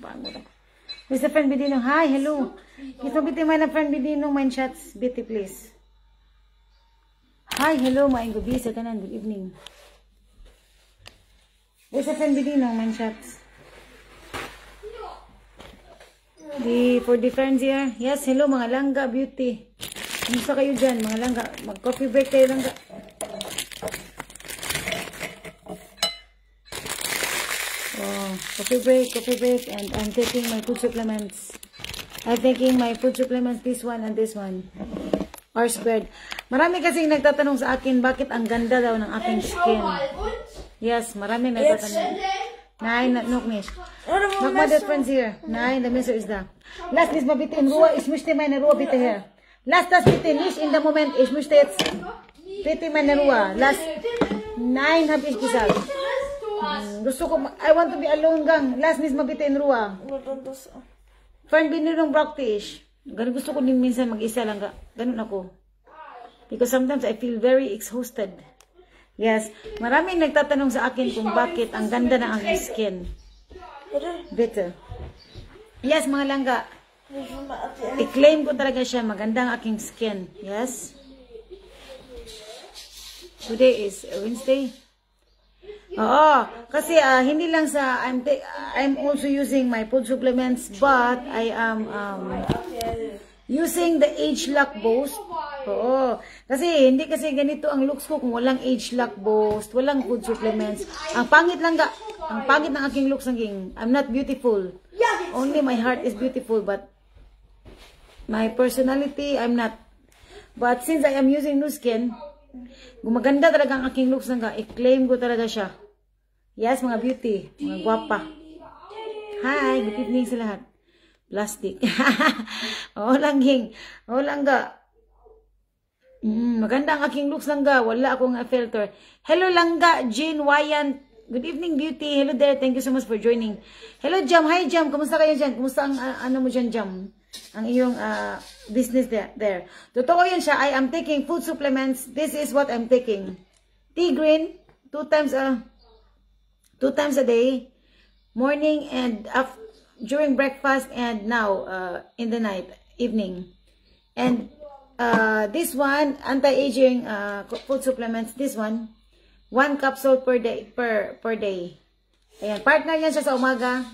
Where's the friend Bidinong? Hi, hello. Please mo biti man na friend Bidinong, mind shots. Biti, please. Hi, hello, maayong gabi sa kanan. Good evening. Where's the friend Bidinong, mind shots? For the friends here. Yes, hello, mga langga, beauty. Kumusta kayo dyan, mga langga? Mag-coffee break kayo, langga. Oh, coffee break, and I'm taking my food supplements. I'm taking my food supplements, this one and this one. R-squared. Marami kasing nagtatanong sa akin, bakit ang ganda daw ng aking skin. Yes, marami nagtatanong. Nine, Noknish. Look, my dear friends here. Nine, the minister is there. Last is mabitin. Ruwa is mushti may na ruwa bita here. Last tas bitin. Ish in the moment is mushti it's piti may na ruwa. Last nine habis kisag. Gusto ko, I want to be alone gang. Last is mabitin ruwa. Friend binirong broctish. Ganun gusto ko din minsan mag-isa lang ga. Ganun ako. Because sometimes I feel very exhausted. Yes, maraming nagtatanong sa akin kung bakit ang ganda ng aking skin. Bitter. Yes, mga langga. I-claim ko talaga siya, maganda ang aking skin. Yes. Today is Wednesday. Oo, kasi hindi lang sa I'm also using my food supplements, but I am using the Age Lock Boost. Oo. Kasi hindi kasi ganito ang looks ko kung walang Age Lock Boost, walang food supplements. Ang pangit lang ang pangit ng aking looks naging I'm not beautiful. Only my heart is beautiful, but my personality I'm not. But since I am using Nu Skin, gumaganda talaga ang aking looks nga. I-claim ko talaga siya. Yes, mga beauty, mga gwapa. Hi, good evening sa lahat. Plastic. Oo lang, ging. Oo lang ga. Maganda ang aking looks lang ga. Wala akong filter. Hello lang ga, Jean Wyan. Good evening, beauty. Hello there. Thank you so much for joining. Hello, Jam. Hi, Jam. Kumusta kayo dyan? Kumusta ang ano mo dyan, Jam? Ang iyong business there. Totoo yun siya. I am taking food supplements. This is what I'm taking. Tea green, 2 times a day. Morning and during breakfast and now in the night, evening. And this one, anti-aging food supplements, this one, 1 capsule per day. Ayan, partner yan siya sa umaga,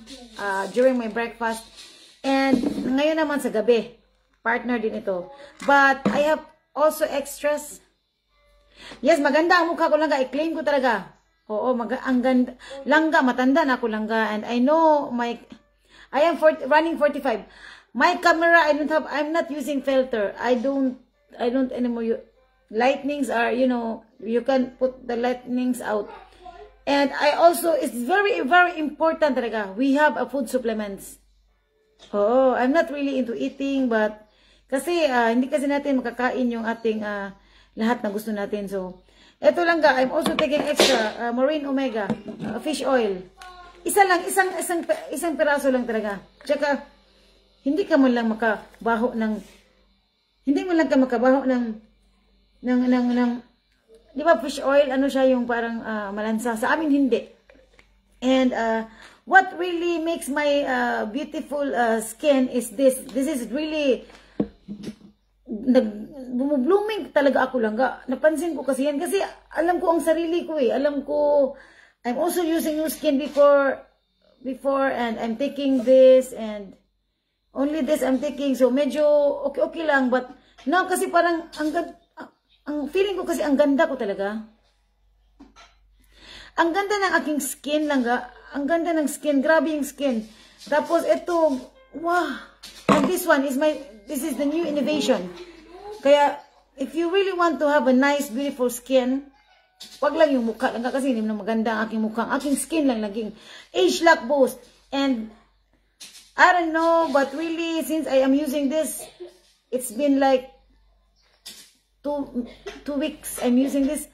during my breakfast. And ngayon naman sa gabi, partner din ito. But I have also extras. Yes, maganda ang mukha ko langga, i-claim ko talaga. Oo, ang ganda. Langga, matanda na ako langga. And I know I am running 45. My camera, I'm not using filter. I don't anymore. Lightnings are, you can put the lightnings out. And I also, it's very, very important talaga. We have a food supplements. Oh, I'm not really into eating, but kasi hindi kasi natin makakain yung ating lahat na gusto natin. So, eto lang ga, I'm also taking extra marine omega, fish oil. Isang piraso lang talaga. Tsaka hindi mo lang makabaho ng di ba fish oil, ano siya yung parang malansa. Sa amin hindi. And what really makes my beautiful skin is this. This is really bumublooming talaga ako lang. Napansin ko kasi yan. Kasi alam ko ang sarili ko eh. Alam ko, I'm also using Nu Skin before and I'm taking this and only this I'm taking. So medyo okay lang. But now kasi parang ang feeling ko kasi ang ganda ko talaga. Ang ganda ng aking skin lang ga. Ang ganda ng skin. Grabe yung skin. Tapos ito, wow. And this one is this is the new innovation. Kaya, if you really want to have a nice, beautiful skin, wag lang yung mukha lang kasi hindi na maganda ang aking mukha. Ang aking skin lang laging Age Lock Boost. And, I don't know, but really, since I am using this, it's been like 2 weeks I'm using this.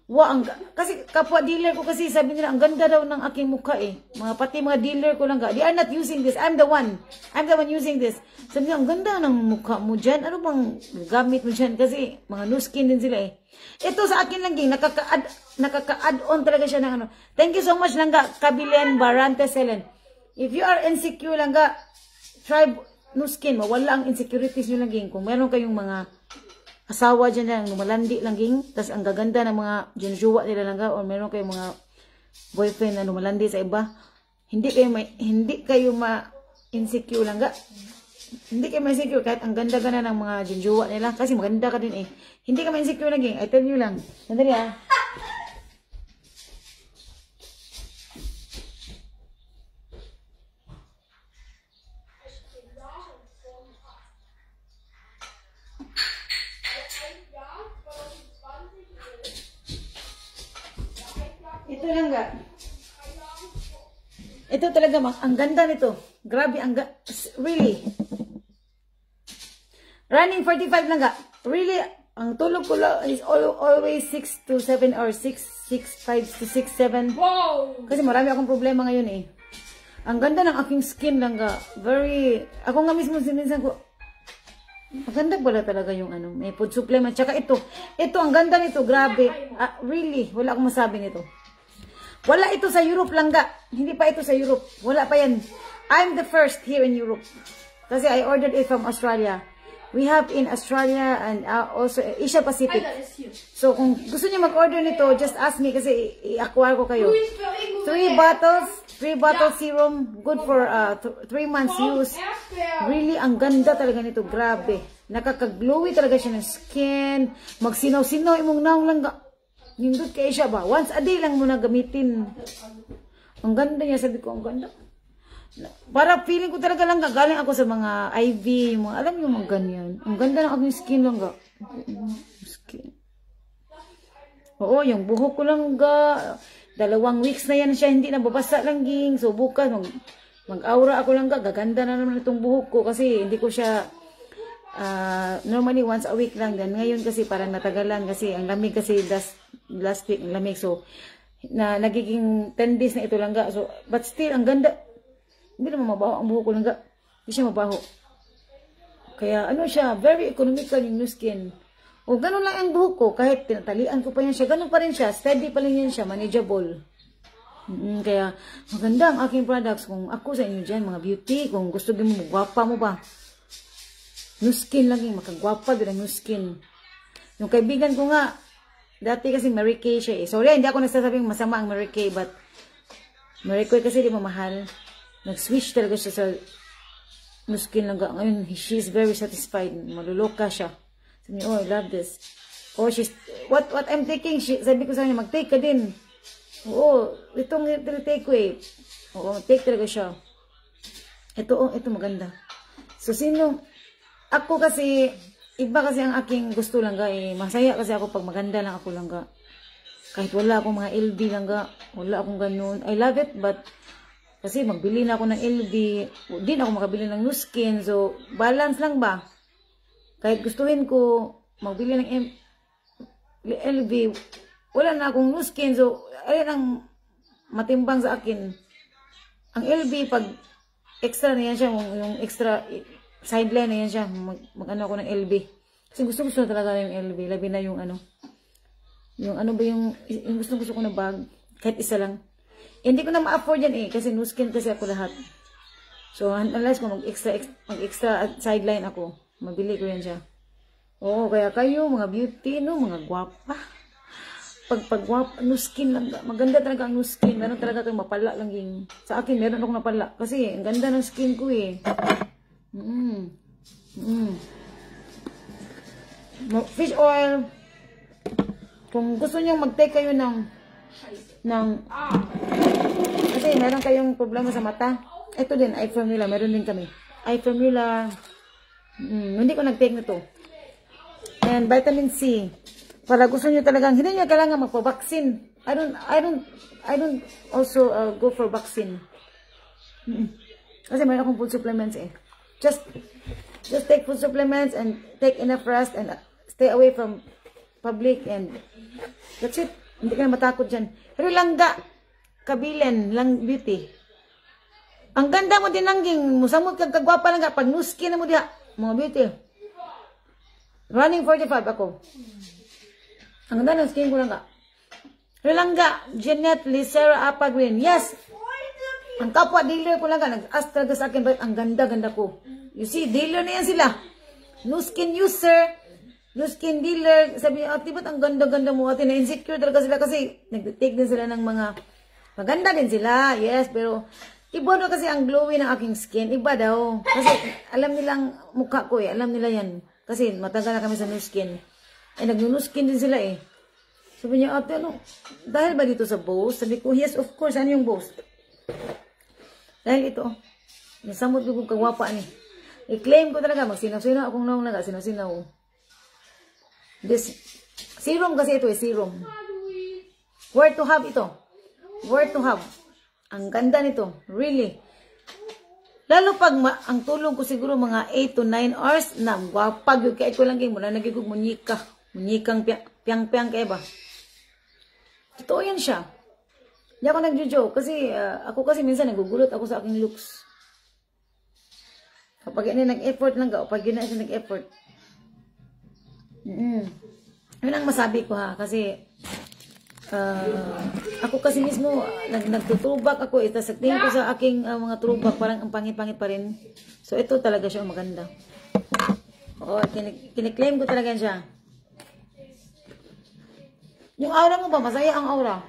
Wow, kasi kapwa dealer ko kasi sabi nila ang ganda daw ng aking mukha eh. Pati mga dealer ko lang they are not using this. I'm the one using this. Sabi nila ang ganda ng mukha mo dyan. Ano bang gamit mo dyan? Kasi mga Nu Skin din sila eh. Ito sa akin lang nakaka-add on talaga siya ng ano. Thank you so much lang Kabilian Barante Selen. If you are insecure lang ga, try Nu Skin. Mawala ang insecurities nyo lang ging. Kung meron kayong mga asawa dyan lang, lumalandi lang ging, tas ang gaganda ng mga ginujuwa nila lang ga, or meron kayong mga boyfriend na lumalandi sa iba, hindi kayo ma-insecure lang ga. Hindi kayo ma-insecure kahit ang ganda-ganda ng mga ginujuwa nila, kasi maganda ka din eh. Hindi ka ma-insecure lang ging. I tell you lang. Sandali ah. Ito lang ga. Ito talaga ang ganda nito. Grabe really. Running 45 lang ga. Really, ang tulog ko is always 6 to 7 or 6, 5 to 6, 7. Wow! Kasi marami akong problema ngayon eh. Ang ganda ng aking skin lang ga. Very, ako nga mismo minsan ko, maganda pala talaga yung ano, may food supplement. Tsaka ito ang ganda nito, grabe. Really, wala akong masabi nito. Wala ito sa Europe lang ga. Hindi pa ito sa Europe. Wala pa yan. I'm the first here in Europe. Kasi I ordered it from Australia. We have in Australia and also Asia Pacific. So kung gusto niyo mag-order nito, just ask me kasi i-acquire ko kayo. 3 bottles serum. Good for 3 months use. Really, ang ganda talaga nito. Grabe. Nakaka-glowy talaga siya ng skin. Magsinaw-sinaw. Imong naong lang ga. Nindot kayo siya ba? Once a day lang muna gamitin. Ang ganda niya. Sabi ko, ang ganda. Para feeling ko talaga lang galing ako sa mga IV. Mga, alam niyo mga ganyan. Ang ganda ng aking skin lang ga. Skin. Oo, yung buhok ko lang ga. 2 weeks na yan siya. Hindi na babasa lang ging. So bukas mag-aura ako lang ga. Gaganda na naman itong buhok ko. Kasi hindi ko siya normally once a week lang. Dan ngayon kasi parang natagalan. Kasi ang lamig kasi last week ang lamig. So nagiging 10 days na ito lang ga. So, but still, ang ganda. Hindi naman mabaho ang buhok ko lang ga. Hindi siya mabaho. Kaya ano siya, very economical yung Nu Skin. O ganun lang ang buhok ko. Kahit tinatalian ko pa yan siya. Ganun pa rin siya. Steady pa rin yan siya. Manageable. Kaya maganda ang aking products. Kung ako sa inyo dyan, mga beauty. Kung gusto din mo, magwapa mo ba? Nu Skin lang yung makagwapa din ang Nu Skin. Yung kaibigan ko nga, dati kasi Mary Kay siya eh. Sorry, hindi ako nagsasabing masama ang Mary Kay. But Mary Kay kasi di mamahal. Nag-switch talaga siya sa Nu Skin lang. Ngayon, she's very satisfied. Maluloka siya. Sabi niya, oh, I love this. Oh, what I'm taking, sabi ko sa kanya, mag-take ka din. Oo, itong take ko eh. Oo, take talaga siya. Ito maganda. So, ako kasi, iba kasi ang aking gusto lang ga eh. Masaya kasi ako pag maganda lang ako lang ga. Kahit wala akong mga LV lang ga. Wala akong ganun. I love it, but kasi magbili na ako ng LV. Di na ako makabili ng Nu Skin. So, balance lang ba? Kahit gustuhin ko magbili ng LV, wala na akong Nu Skin. So, ayun ang matimbang sa akin. Ang LV, pag extra na yan siya, yung extra sideline na yan siya, mag-ano ako ng LV. Kasi gusto na talaga yung LV. Labi na yung ano. Yung ano ba yung gusto ko na bag. Kahit isa lang. Hindi ko na ma-afford yan eh. Kasi Nu Skin kasi ako lahat. So, unless kung mag-extra sideline ako, mabili ko yan siya. Oo, kaya kayo, mga beauty, no, mga gwapa. Pag gwapa, Nu Skin lang. Maganda talaga ang Nu Skin. Meron talaga kang mapala lang yung. Sa akin, meron akong napala. Kasi, ang ganda ng skin ko eh. Fish oil. Kung gusto niyo mag-take kayo ng kasi meron kayong problema sa mata. Ito din, eye formula. Meron din kami. Eye formula. Hindi ko nag-take na to. And vitamin C. Para gusto niyo talagang, hindi niyo kailangan magpa-vaccine. I don't also go for vaccine. Kasi meron akong food supplements eh. Just take food supplements and take enough rest and stay away from public and that's it. Hindi ka na matakot dyan. Pero langga, kabilen, lang beauty. Ang ganda mo din langging, musamot kang kagwapa lang ka, pag Nu Skin na mo diha, mga beauty. Running 45 ako. Ang ganda ng skin ko lang ka. Pero langga, Jeanette Licera Apa Green. Yes! Ang kapwa dealer ko lang ka, nag-ask talaga sa akin, bakit ang ganda-ganda ko. You see, dealer na yan sila. No skin user, no skin dealer. Sabi niya, ate, ba't ang ganda-ganda mo? Ate, na-insecure talaga sila kasi nag-take din sila ng mga, maganda din sila, yes, pero iba daw kasi ang glowy ng aking skin. Iba daw. Kasi alam nilang mukha ko eh, alam nila yan. Kasi matagal na kami sa no skin. Eh, nag-no skin din sila eh. Sabi niya, ate, ano, dahil ba dito sa Bose? Sabi ko, yes, of course, ano yung Bose? Dahil ito, nasamot ko kagwapa ni. I-claim ko talaga, magsinaw-sinaw akong naong naga, sinaw-sinaw. This, serum kasi ito eh, serum. Where to have ito? Where to have? Ang ganda nito, really. Lalo pag ang tulog ko siguro mga 8 to 9 hours, na wapag yung kahit ko lang kayo mula, nagigog munyika. Munyikang piyang-piyang kaya ba? Totoo yan siya. Hindi ako nagjo-joke kasi ako kasi minsan nagugulot ako sa aking looks. Kapag yun nag-effort lang ka, o pag yun na siya nag-effort. Yun ang masabi ko ha, kasi ako kasi mismo nagtutrubak ako, ito sa tingin ko sa aking mga trubak, parang ang pangit-pangit pa rin. So ito talaga siya maganda. Oo, kiniklaim ko talaga siya. Yung aura mo ba? Masaya ang aura.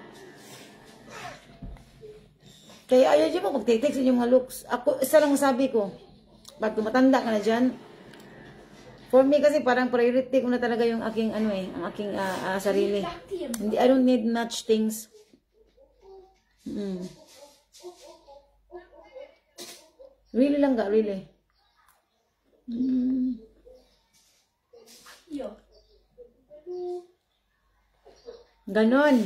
Kaya ayaw dyan mo magtitik sa inyong mga looks. Ako, isa lang masabi ko. Pag tumatanda ka na dyan, for me kasi parang priority ko na talaga yung aking ano eh, ang aking sarili. Hindi, I don't need much things. Really lang ga, really. Ganon.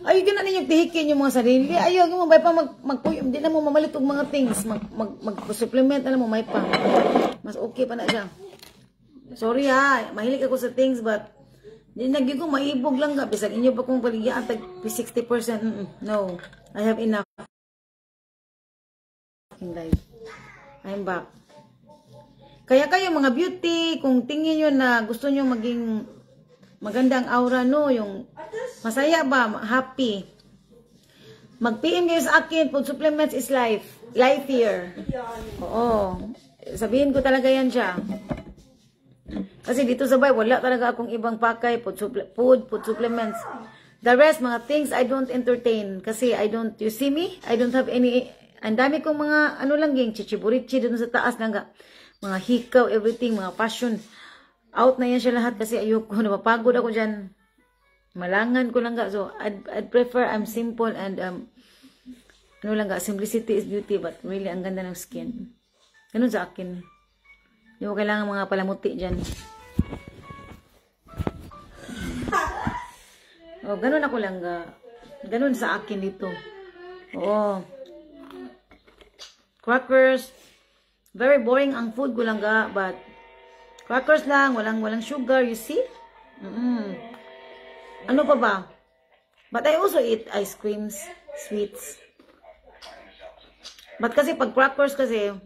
Ayaw gano'n ninyong tihikin yung mga sarili. Ayaw mo may pa magpuyom. Hindi na mo mamalit og mga things. Mag-supplement na mo may pa. Mas okay pa na siya. Sorry ha. Mahilig ako sa things but hindi nagyo ko maibog lang ka. Bisag inyo pa kong paligyan tag 60%. No. I have enough. I'm back. Kaya kayo mga beauty, kung tingin nyo na gusto nyo maging magandang aura, no, yung masaya ba, happy, mag-PM kayo sa akin, food supplements is life, life here. Oo, sabihin ko talaga yan siya. Kasi dito sa bay, wala talaga akong ibang pakay, food supplements. The rest, mga things, I don't entertain. Kasi I don't, you see me? I don't have any, ang dami kong mga, ano lang yung chichiburichi doon sa taas lang, mga hikaw, everything, mga passion. Out na yan siya lahat kasi ayoko, napapagod ako dyan. Malangan ko lang ga. So, I'd prefer, I'm simple and, ano lang ga, simplicity is beauty, but really, ang ganda ng skin. Ganun sa akin. Hindi mo kailangan mga palamuti dyan. Oh, ganun ako lang ga. Ganun sa akin dito. Oo. Crackers. Very boring ang food ko lang ga, but crackers lang, walang sugar, you see? Ano pa ba? But I also eat ice creams, sweets. But kasi pag crackers kasi,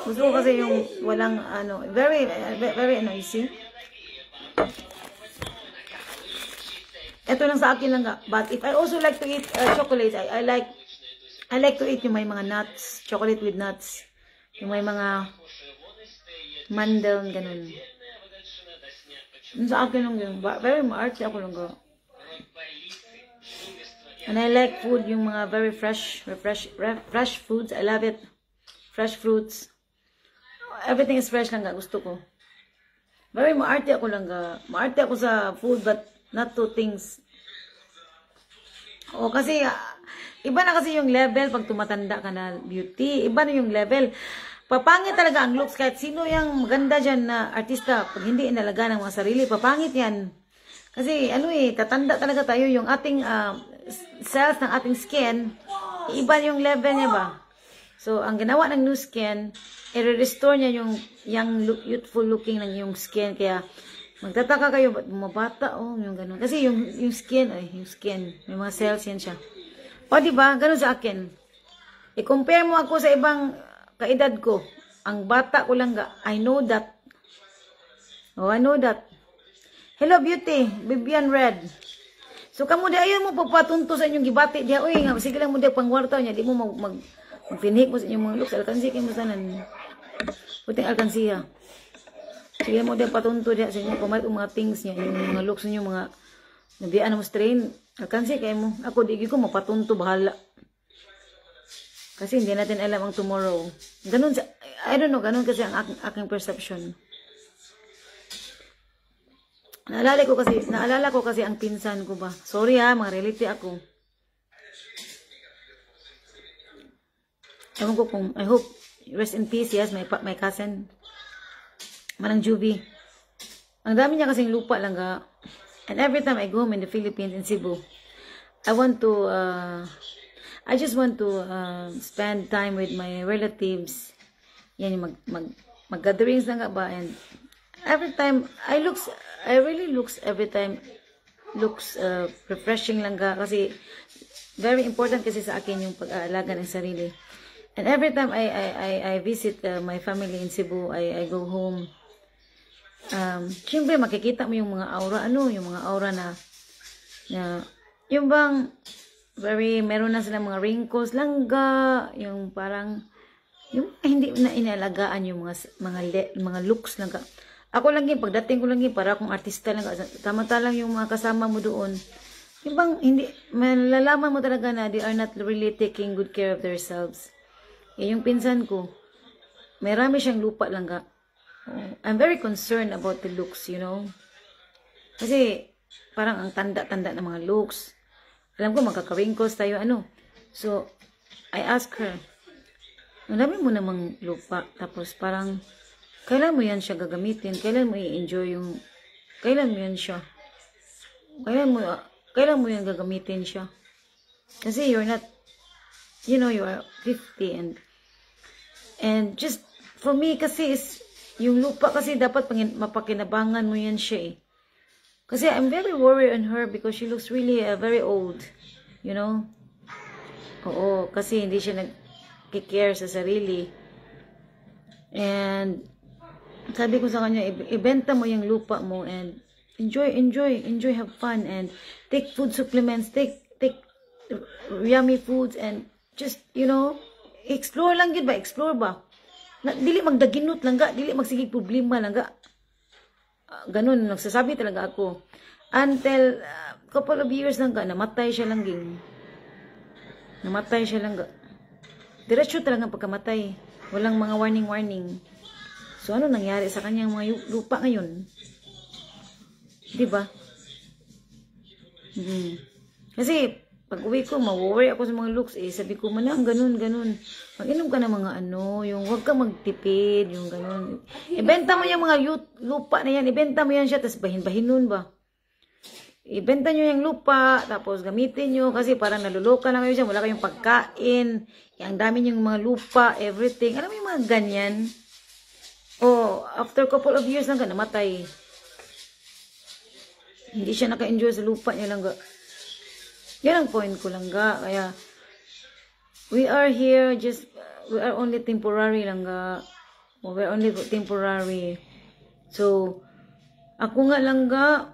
gusto ko kasi yung walang, ano, very, ano, you see? Ito lang sa akin lang. But if I also like to eat chocolate, I like to eat yung may mga nuts, chocolate with nuts. Yung may mga mandel, ganun. Yung sa akin lang yun. Very maarte ako lang ga. And I like food, yung mga very fresh foods. I love it. Fresh fruits. Everything is fresh lang ga. Gusto ko. Very maarte ako lang ga. Maarte ako sa food, but not to things. O kasi, iba na kasi yung level pag tumatanda ka na beauty. Iba na yung level. Papangit talaga ang looks. Kahit sino yung maganda dyan na artista, pag hindi inalaga ng mga sarili, papangit yan. Kasi ano eh, tatanda talaga tayo, yung ating cells ng ating skin, iba yung level niya ba. So, ang ginawa ng new skin, i-restore niya yung youthful looking ng yung skin. Kaya, magtataka kayo, ba't bumabata? Oh, yung ganun. Kasi yung skin, may mga cells yan siya. O, diba? Ganun sa akin. I-compare mo ako sa ibang kaedad ko. Ang bata ko lang ga. I know that. Oh, I know that. Hello, beauty. Vivian Red. So kamo di ayo mo pagpatunto sa inyong gibati diha oy nga sige lang mo di pangwarta nya di mo magtinhik mo sa inyong mga looks alkansi kay mo sanan. Puting alkansiya. Sige mo di patunto diha sa inyong kumalit mga things nya yung mga looks niyo mga nabian mo strain alkansi kay mo. Ako di ko mapatunto bahala. Kasi hindi natin alam ang tomorrow. Ganun sa I don't know, ganun kasi ang aking perception. Naalala ko kasi ang pinsan ko ba. Sorry ha, mga relative ako. Ewan ko kung, I hope, rest in peace, yes, my cousin. Manang Juby. Ang dami niya kasing lupa lang ga. And every time I go home in the Philippines, in Cebu, I just want to spend time with my relatives. Yan yung mag-gatherings lang nga ba. And every time, I really looks every time looks refreshing lang ga kasi very important kasi sa akin yung pag-aalaga ng sarili. And every time I visit my family in Cebu, I go home. Siyempre makikita mo yung mga aura, yung mga aura na yung bang meron na silang mga wrinkles langga, yung parang yung hindi na inalagaan yung mga looks lang ka. Ako lang yung pagdating ko lang yung para akong artista lang. Tama-talang yung mga kasama mo doon. Yung bang, hindi, malalaman mo talaga na they are not really taking good care of themselves. Yung pinsan ko, marami siyang lupa lang ka. I'm very concerned about the looks, you know. Kasi, parang ang tanda-tanda ng mga looks. Alam ko, magkaka-wrinkles tayo, So, I asked her, ang dami mo namang lupa. Tapos, parang, kailan mo yan siya gagamitin? Kailan mo i-enjoy yung... Kailan mo yan siya? Kailan mo yan gagamitin siya? Kasi you're not... You know, you are 50 and just... For me kasi is... Yung lupa kasi dapat mapakinabangan mo yan siya eh. Kasi I'm very worried on her because she looks really very old. You know? Oo, kasi hindi siya nag-care sa sarili. And... Sabi ko sa kanya, ibenta mo yung lupa mo and enjoy, have fun and take food supplements, take yummy foods and just, you know, explore lang yun ba? Explore ba? Dili magdaginot lang ga, dili magsigig problema lang ga. Ganun, nagsasabi talaga ako. Until couple of years lang ga, namatay siya lang ging. Namatay siya lang ga. Diretso talaga pagkamatay. Walang mga warning. So, ano nangyari sa kanyang mga lupa ngayon? Diba? Kasi, pag uwi ko, ma-worry ako sa mga looks. Sabi ko, manang ganun. Mag-inom ka ng mga yung huwag kang magtipid, yung ganun. Ibenta mo yung mga lupa na yan. Ibenta mo yan siya, tapos bahin-bahin ba? Ibenta nyo yung lupa, tapos gamitin nyo, kasi parang naluloka lang kayo siya, wala kayong pagkain, ang dami yung mga lupa, everything. Alam mo yung mga ganyan? After couple of years lang ka, namatay. Hindi siya naka-enjoy sa lupa niya lang ga. Yan ang point ko lang ga. Kaya, we are here, we are only temporary lang ga. We are only temporary. So, ako nga lang ga,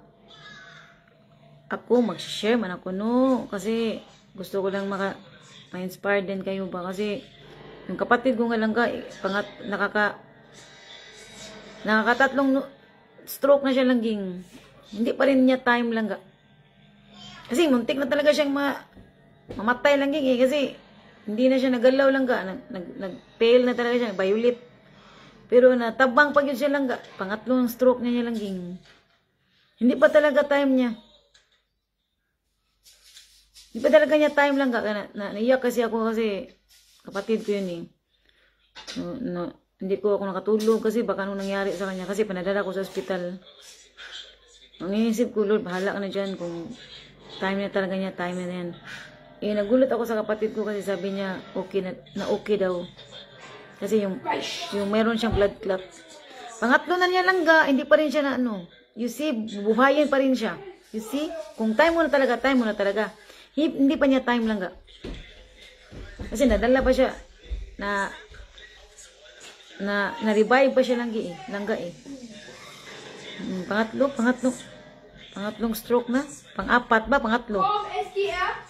ako, mag-share man ako, no. Kasi, gusto ko lang ma-inspire din kayo ba. Kasi, yung kapatid ko nga lang ga, nakakatatlong stroke na siya langging. Hindi pa rin niya time lang ga. Kasi muntik na talaga siyang mamatay langging eh. Kasi hindi na siya nagalaw lang ga. Nag-fail na talaga siya. Violet. Pero natabang pag yun siya lang ga. Pangatlong stroke niya langging. Hindi pa talaga time niya. Hindi pa talaga niya time lang ga. Naiyak kasi ako kasi kapatid ko yun eh. Hindi ko ako nakatulog kasi baka anong nangyari sa kanya kasi pinadala ko sa ospital. Ang inisip ko, Lord, bahala ka na dyan kung time na talaga niya, time na yan. Nagulat ako sa kapatid ko kasi sabi niya okay na okay daw. Kasi yung meron siyang blood clot. Pangatlo na niya lang ga, hindi pa rin siya na You see, buhayin pa rin siya. You see, kung time mo na talaga, time mo na talaga. Hindi pa niya time lang ga. Kasi nadala pa siya na-revive pa siya langga eh. Pangatlo. Pangatlong stroke na? Pang-apat ba? Pangatlo?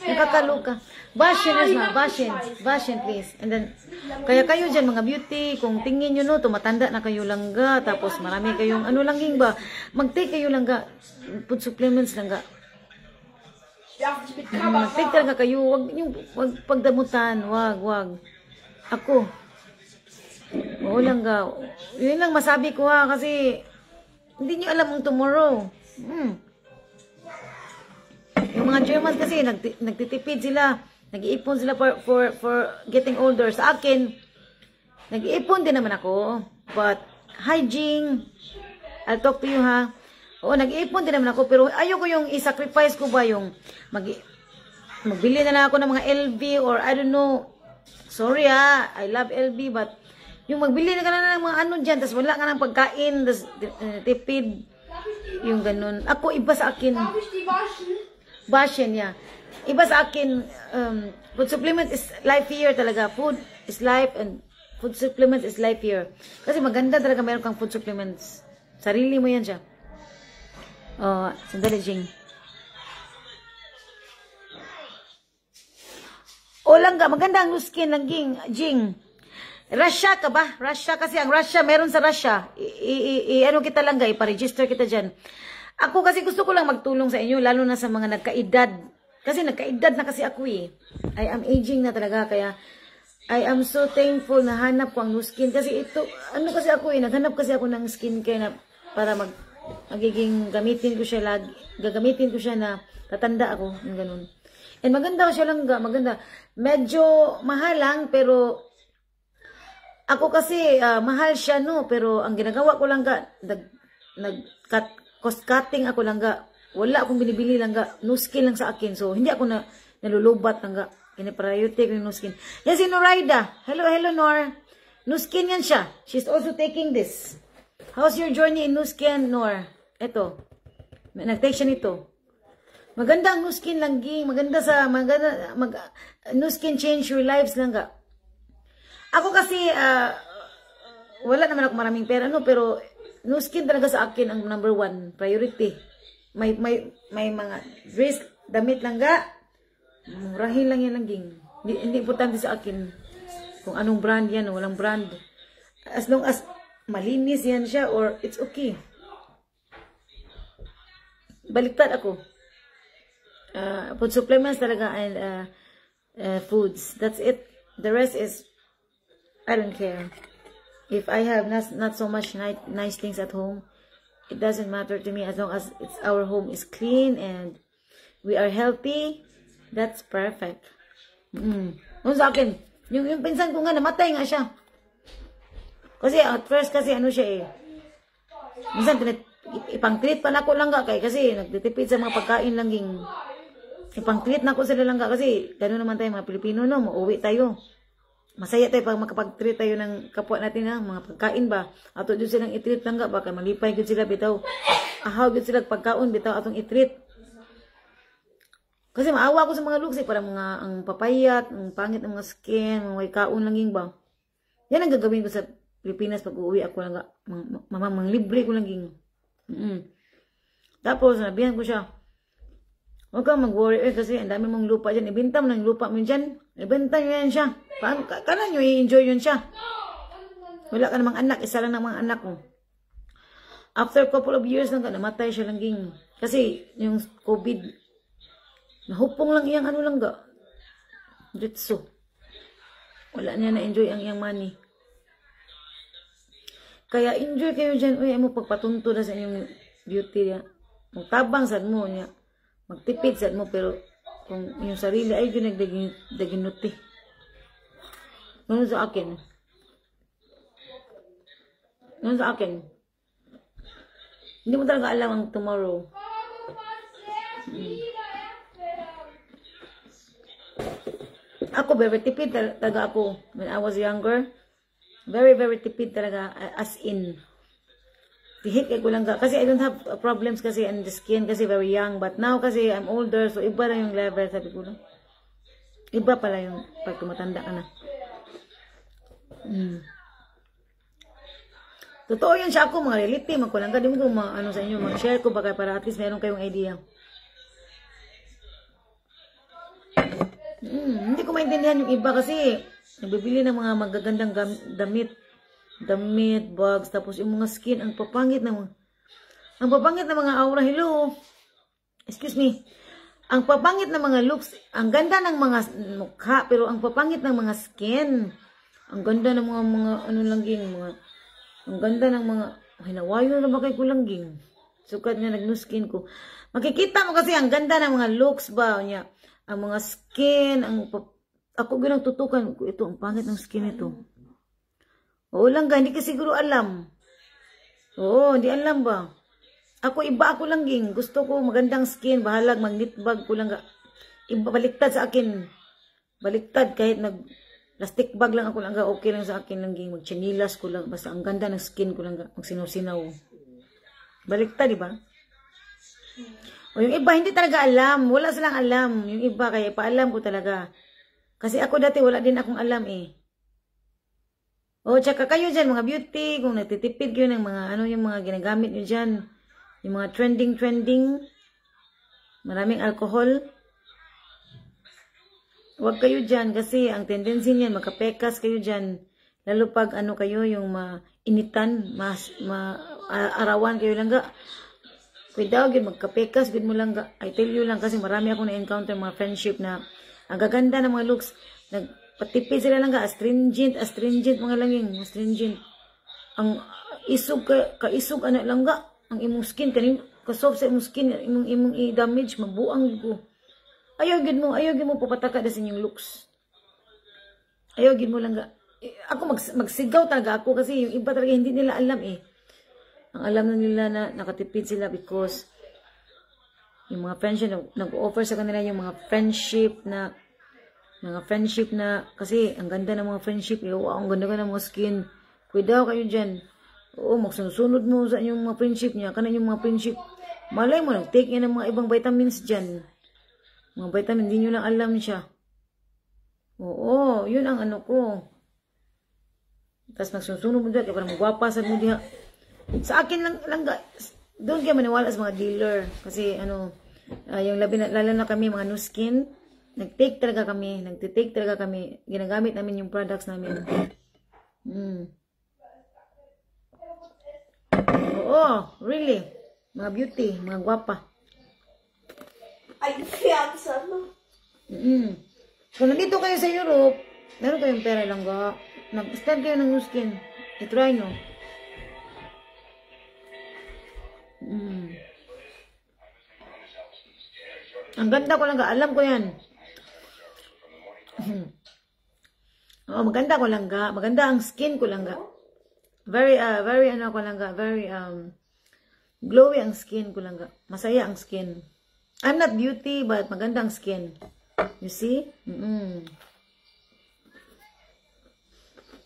Nakakaloka. Bashin, Esma. Bashin. Bashin, please. And then, kaya kayo dyan, mga beauty, kung tingin nyo, no, tumatanda na kayo langga, tapos marami kayong, ano langging ba? Mag-take kayo langga. Food supplements langga. Mag-take talaga kayo. Wag pagdamutan. Wag. Ako. Oo langga. Yun lang masabi ko ha, kasi, hindi nyo alam ang tomorrow. Yung mga Germans kasi, nagtitipid sila. Nag-iipon sila for getting older. Sa akin, nag-iipon din naman ako. But, hygiene, I'll talk to you ha. Oo, nag-iipon din naman ako. Pero ayoko yung i-sacrifice ko ba yung magbili na lang ako ng mga LV or I don't know. Sorry ha, I love LV but yung magbili na ka na ng mga ano dyan, tas wala ka ng pagkain, tas tipid. Yung ganun. Ako, iba sa akin. Bashin, yeah. Iba sa akin, food supplement is life here talaga. Food is life and food supplement is life here. Kasi maganda talaga meron kang food supplements. Sarili mo yan siya. Sandali, Jing. O langga, maganda ang skin lang, Jing. Russia ka ba? Russia kasi ang Russia, meron sa Russia. Ano kita lang ga, iparegister kita dyan. Ako kasi gusto ko lang magtulong sa inyo, lalo na sa mga nagkaedad. Kasi nagkaedad na kasi ako eh. I am aging na talaga, kaya I am so thankful na hanap ko ang new skin. Kasi ito, ano kasi ako eh, naghanap kasi ako ng skincare na para magiging gamitin ko siya lagi. Gagamitin ko siya na tatanda ako, yung ganun. And maganda siya lang ga, maganda. Medyo mahal lang, pero ako kasi, mahal siya, no? Pero ang ginagawa ko lang ga, cost cutting ako lang ga. Wala akong binibili lang ga. No skin lang sa akin. So, hindi ako nalulubat lang ga. Kini-priority ko yung no skin. Yan si Noraida. Hello, Nor. No skin yan siya. She's also taking this. How's your journey in no skin, Nor? Ito. Nag-take siya nito. Maganda ang no skin lang, ging. Maganda no skin change your lives lang ga. Ako kasi, wala naman ako maraming pera, no? Pero, no skin talaga sa akin ang number 1 priority. May mga dress, damit lang ga. Murahin lang yan lang, ging. Hindi importante sa akin kung anong brand yan o walang brand. As long as malinis yan siya or it's okay. Baliktad ako. Food supplements talaga and foods. That's it. The rest is I don't care. If I have not so much nice things at home, it doesn't matter to me as long as our home is clean and we are healthy. That's perfect. Yung sa akin, yung pinsan ko nga, namatay nga siya. Kasi at first kasi ano siya eh. Minsan ipang-treat pa na ako lang kay kasi nagtitipid sa mga pagkain lang ging. Ipang-treat na ako sila lang kasi gano'n naman tayo mga Pilipino, no? Mauwi tayo. Masaya tayo pag makapag-treat tayo ng kapwa natin na mga pagkain ba. Ato dyan silang i-treat lang ga. Baka malipay ko sila bitaw. Ahaw dyan sila pagkaon bitaw atong i-treat. Kasi maawa ko sa mga luksi. Parang mga ang papayat, ang pangit ng mga skin, mga way kaon lang yung ba. Yan ang gagawin ko sa Pilipinas pag uuwi ako lang ga. Mga libre ko lang yung. Tapos nabihan ko siya. Huwag kang mag-worry kasi ang dami mong lupa dyan. Ibenta mo ng lupa mo dyan. Ibenta nyo yan siya. Kala nyo i-enjoy yun siya. Wala ka namang anak. Isa lang ng mga anak mo. After a couple of years lang ka, namatay siya lang ging. Kasi yung COVID, nahupong lang iyang ano lang ga. Ditso. Wala niya na-enjoy ang iyang money. Kaya enjoy kayo dyan. Uy, mo pagpatunto na sa inyong beauty niya. Magtabang sad mo niya. Magtipid sad mo, pero kung yung sarili ay yun nagdaginuti. Ganun sa akin. Ganun sa akin. Hindi mo talaga alam ang tomorrow. Ako, very tipid talaga ako. When I was younger, very, very tipid talaga. As in, tihik ko lang kasi I don't have problems kasi in the skin kasi very young. But now kasi I'm older, so iba na yung level, sabi ko lang. Iba pala yung pag tumatanda ka na. Totoo yan siya ako, mga reality, magkulang ka, di mo ko ano sa inyo, mag-share ko baka para at least meron kayong idea. Hindi ko maintindihan yung iba kasi nagbibili ng mga magagandang damit, bags, tapos yung mga skin, ang papangit ng mga aura. Hello, excuse me, ang papangit ng mga looks, ang ganda ng mga mukha, pero ang papangit ng mga skin, ang ganda ng mga ano langging, ang ganda ng mga, hinawayo na ba kay kulangging? Sukat niya nag-skin ko. Makikita mo kasi ang ganda ng mga looks ba niya. Ang mga skin, ako ginang tutukan ko, ito, ang pangit ng skin ito. Oo lang, hindi ka siguro alam. Oo, hindi alam ba? Ako langging. Gusto ko magandang skin, bahalag, mag-knitbag ko lang. Iba, baliktad sa akin. Baliktad, kahit plastic bag lang ako lang, okay lang sa akin langging. Mag-chinilas ko lang, basta ang ganda ng skin ko lang, magsinaw-sinaw. Baliktad, di ba? O yung iba, hindi talaga alam. Wala silang alam. Yung iba, kaya paalam ko talaga. Kasi ako dati, wala din akong alam eh. O, tsaka kayo dyan, mga beauty, kung nagtitipid kayo ng mga, ano yung mga ginagamit nyo dyan, yung mga trending, maraming alcohol. Huwag kayo dyan, kasi ang tendency niyan, makapekas kayo dyan. Lalo pag ano kayo, yung mainitan, arawan kayo lang ga. Pwede yun, magkapekas, good mo lang ga. I tell you lang, kasi marami akong na-encounter mga friendship na ang gaganda ng mga looks. Nagpatipid sila lang ga, astringent, mga langing, astringent. Ang isog, kaisog, ano lang ga, ang imong skin, kasoft sa imong skin, imong i-damage, mabuang ko. Ayaw gid mo papataka na sa inyong looks. Ayaw gid mo lang ga. Ako magsigaw talaga ako kasi yung iba talaga hindi nila alam eh. Ang alam na nila na nakatipid sila because yung mga friendship nag-offer sa kanila yung mga friendship na kasi ang ganda ng mga friendship eh. Wow, ang ganda ng mga skin. Cuidado kayo dyan. Oo, magsunod mo sa inyong mga friendship niya. Kanan yung mga friendship. Malay mo, nag-take niya ng mga ibang vitamins dyan. Mga vitamin, hindi nyo lang alam siya. Oo, yun ang ano ko. Tapos nagsusunod mo dyan, kaya parang magwapasan mo diha. Sa akin lang doon kayo maniwala sa mga dealer. Kasi ano, yung lalo na kami, mga new skin, nag-take talaga kami. Ginagamit namin yung products namin. Oo, really. Mga beauty, mga gwapa. Ay, fianza, no? Kung nandito kayo sa Europe, meron kayong pera lang ga. Nag-start kayo ng new skin. I-try no. Ang ganda ko lang ga. Alam ko yan. Oo, maganda ko lang ga. Maganda ang skin ko lang ga. Very ano ko lang ga. Very glowy ang skin ko lang ga. Masaya ang skin. I'm not beauty, but magandang skin. You see?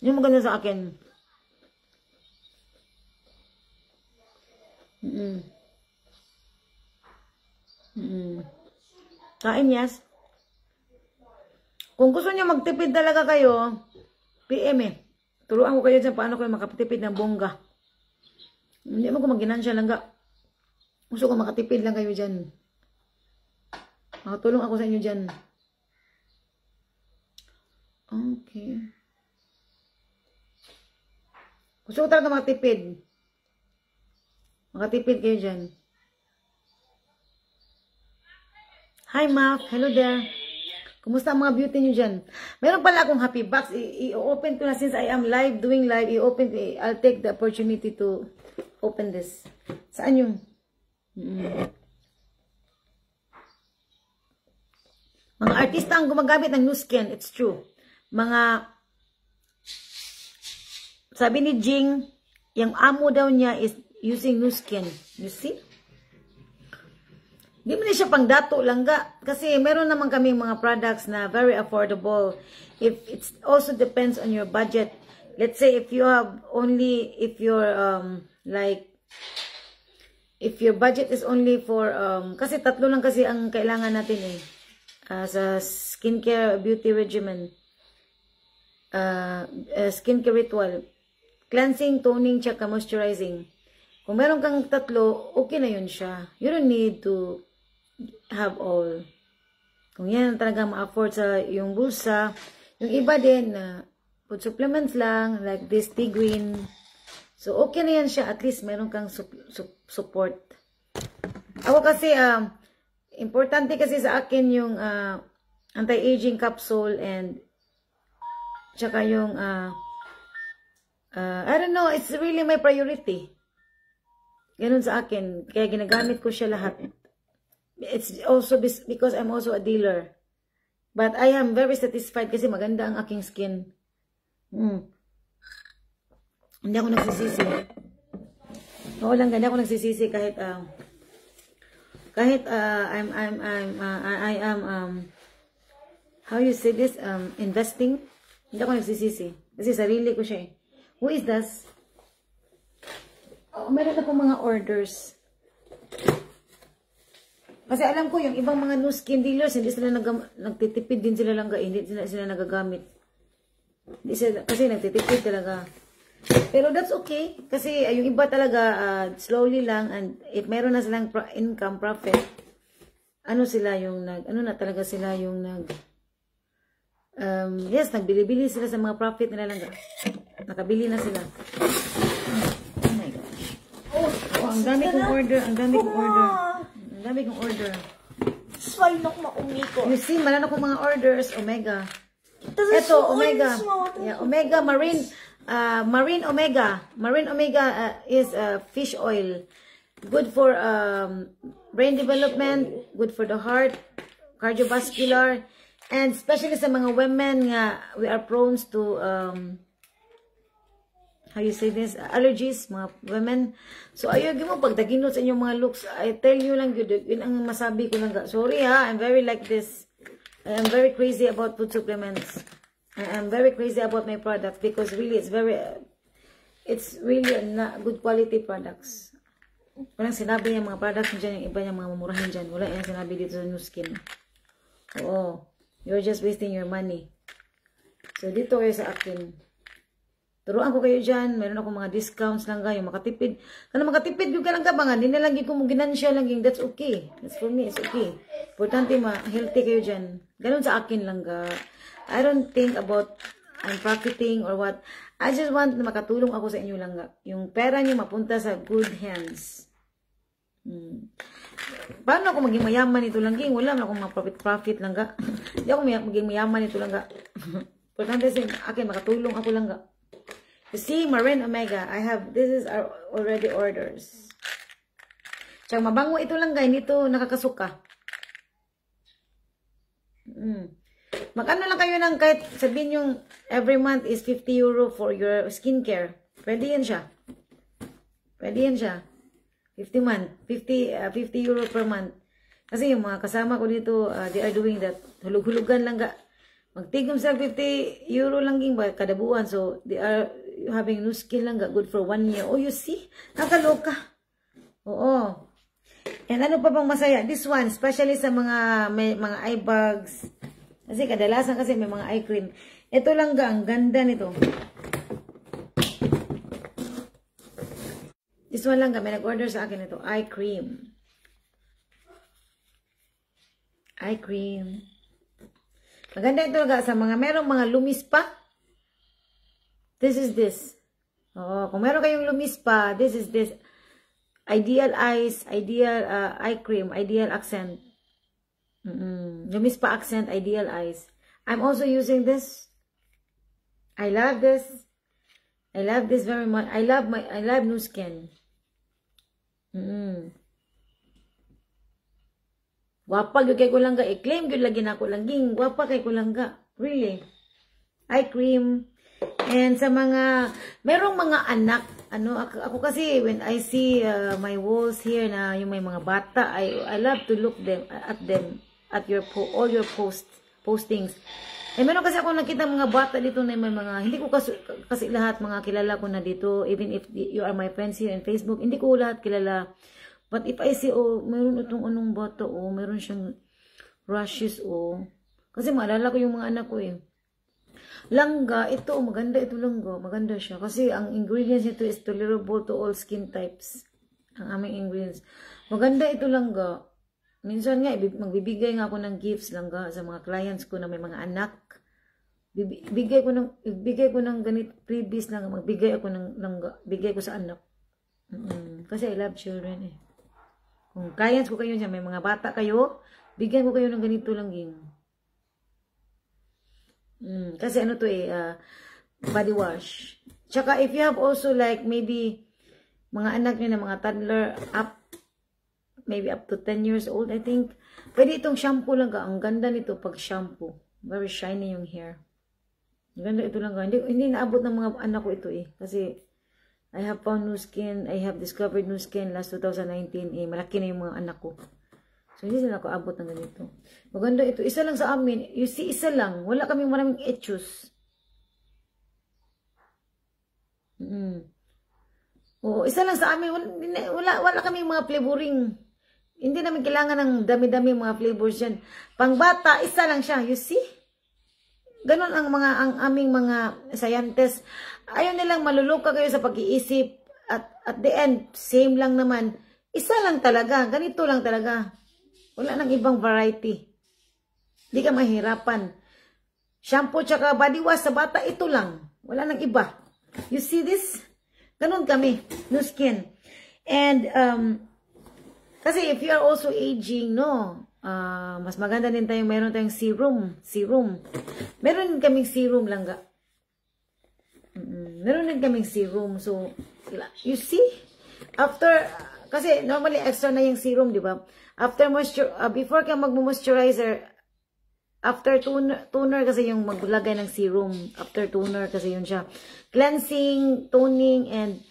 Yung maganda sa akin. Kain, yes? Kung gusto niyo magtipid talaga kayo, PM eh. Turuan ko kayo dyan paano kayo makatipid ng bongga. Hindi mo ko mag-ginansya lang ga. Gusto ko makatipid lang kayo dyan. Makatulong ako sa inyo dyan. Okay. Gusto ko talaga makatipid. Makatipid kayo dyan. Hi, Mac. Hello there. Kumusta ang mga beauty nyo dyan? Meron pala akong happy box. I-open ko na since I am doing live. I'll take the opportunity to open this. Saan yung? Mga artista ang gumagamit ng new skin. It's true. Sabi ni Jing, yung amo daw niya is using new skin. You see? Di mo na siya pang dato lang ga. Kasi meron naman kaming mga products na very affordable. It also depends on your budget. Let's say if your budget is only for, kasi tatlo lang kasi ang kailangan natin eh. Sa skincare beauty regimen. Skincare ritual. cleansing, toning, tsaka moisturizing. Kung meron kang tatlo, okay na yun siya. You don't need to have all. Kung yan talaga ma-afford sa yung bulsa, yung iba din, food supplements lang, like this tea green. So, okay na yan siya. At least meron kang support. Ako kasi, importante kasi sa akin yung anti-aging capsule and tsaka yung, I don't know, it's really my priority. Ganun sa akin. Kaya ginagamit ko siya lahat. It's also because I'm also a dealer. But I am very satisfied kasi maganda ang aking skin. Hindi ako nagsisisi. Oo lang, hindi ako nagsisisi kahit I am how you say this, investing. Hindi ako nagsisisi. Kasi sarili ko siya eh. Who is this? Oh, meron ako mga orders. Kasi alam ko yung ibang mga new skin dealers, hindi sila nagtitipid din sila lang, hindi sila nagagamit. Hindi sila, kasi nagtitipid talaga. Pero that's okay. Kasi yung iba talaga, slowly lang, and if meron na silang income, profit, ano sila yung ano na talaga sila yung yes, nagbili-bili sila sa mga profit nila lang. Nakabili na sila. Oh my gosh. Oh, ang dami kong order, ang dami kong order. Ang dami kong order. Sway na maumiko. You see, malan ako mga orders, Omega. Ito, Omega. Yeah, Omega Marine Omega. Marine Omega is fish oil. Good for brain development, good for the heart, cardiovascular, and especially sa mga women nga we are prone to how you say this, allergies, mga women. So ayaw mo pag daginot sa inyong mga looks, I tell you lang yun ang masabi ko lang. Sorry ha, I'm very like this. I am very crazy about food supplements. I am very crazy about my products because really it's really not good quality products. Walang sinabi yung mga products dyan, yung iba yung mga mamurahin dyan. Wala yung sinabi dito sa New Skin. Oo. You're just wasting your money. So dito kayo sa akin. Turuan ko kayo dyan. Meron ako mga discounts lang kayo. Makatipid. Kano makatipid yung ka lang kabangan. Hindi na lang yung ginansya lang yung that's okay. That's for me. It's okay. Importante healthy kayo dyan. Ganun sa akin lang ka. I don't think about I'm profiting or what. I just want na makatulong ako sa inyo lang ka. Yung pera nyo mapunta sa good hands. Paano ako maging mayaman ito lang? Wala na akong profit lang ka. Hindi ako maging mayaman ito lang ka. Importante sa akin makatulong ako lang ka. You see, Marine Omega, this is our already orders. Tsaka mabango ito lang guys, hindi ito nakakasuka. Magkano lang kayo ng kahit sabihin yung every month is 50 euro for your skincare. Pwede yan siya. Pwede yan siya. 50 euro per month. Kasi yung mga kasama ko dito, they are doing that. Hulug-hulugan lang ga. Magtigom sila 50 euro lang ging ba kada buwan. So, they are having new skin lang ga. Good for 1 year. Oh, you see? Nakaloka. Oo. And ano pa bang masaya? This one, especially sa mga eye bags. Kasi kadalasan kasi may mga eye cream. Ito lang ga, ang ganda nito. This one lang ga, may nag-order sa akin ito. Eye cream. Eye cream. Maganda ito ga sa mga merong mga lumis pa. This is this. Oo, kung meron kayong lumis pa, this is this. Ideal eyes, ideal eye cream, ideal accent. Lumis pa accent, ideal eyes. I'm also using this. I love this. I love this very much. I love new skin. Wapa gyud kay ko lang ga, i-claim gyud lagi na ako lang ging. Wapa kay ko lang ga. Really. Eye cream. And sa mga merong mga anak, ako kasi when I see my walls here na yung may mga bata, I love to look at them at all your postings. Eh meron kasi ako nakita mga bata dito na may mga hindi ko kasi lahat mga kilala ko na dito, even if you are my friends here in Facebook, hindi ko lahat kilala. But if I see meron itong anong bata meron siyang rashes kasi maalala ko yung mga anak ko eh. Langga, ito, maganda ito langga. Maganda siya. Kasi ang ingredients nito is tolerable to all skin types. Ang aming ingredients. Maganda ito langga. Minsan nga, magbibigay nga ako ng gifts langga sa mga clients ko na may mga anak. Bigay ko ng ganit previous lang. Magbigay ako ng langga. Bigay ko sa anak. Kasi I love children eh. Kung clients ko kayo dyan, may mga bata kayo, bigyan ko kayo ng ganito langging. Kasi ano to eh, body wash. Tsaka if you have also like maybe mga anak nyo na mga toddler up, maybe up to 10 years old I think, pwede itong shampoo lang ka. Ang ganda nito pag shampoo. Very shiny yung hair. Ang ganda ito lang ka. Hindi naabot ng mga anak ko ito eh. Kasi I have found new skin. I have discovered new skin last 2019. Eh, malaki na yung mga anak ko. So, hindi sila ako abot ng ganito. Maganda ito. Isa lang sa amin. You see, isa lang. Wala kaming maraming etchus. Oo, isa lang sa amin. Wala kaming mga flavoring. Hindi namin kailangan ng dami-dami mga flavors yan. Pangbata, isa lang siya. You see? Ganon ang aming mga scientists. Ayaw nilang maluluka kayo sa pag-iisip. At the end, same lang naman. Isa lang talaga. Ganito lang talaga. Wala nang ibang variety. Hindi ka mahirapan. Shampoo tsaka body wash sa bata, ito lang. Wala nang iba. You see this? Ganon kami. New skin. And, kasi if you are also aging, no, mas maganda din tayo, meron tayong serum. Meron din kaming serum langga. Meron din kaming serum. So, you see? After, kasi normally extra na yung serum, di ba? After before ka mag-moisturizer, after toner kasi yung maglagay ng serum. After toner kasi yun siya. Cleansing, toning, and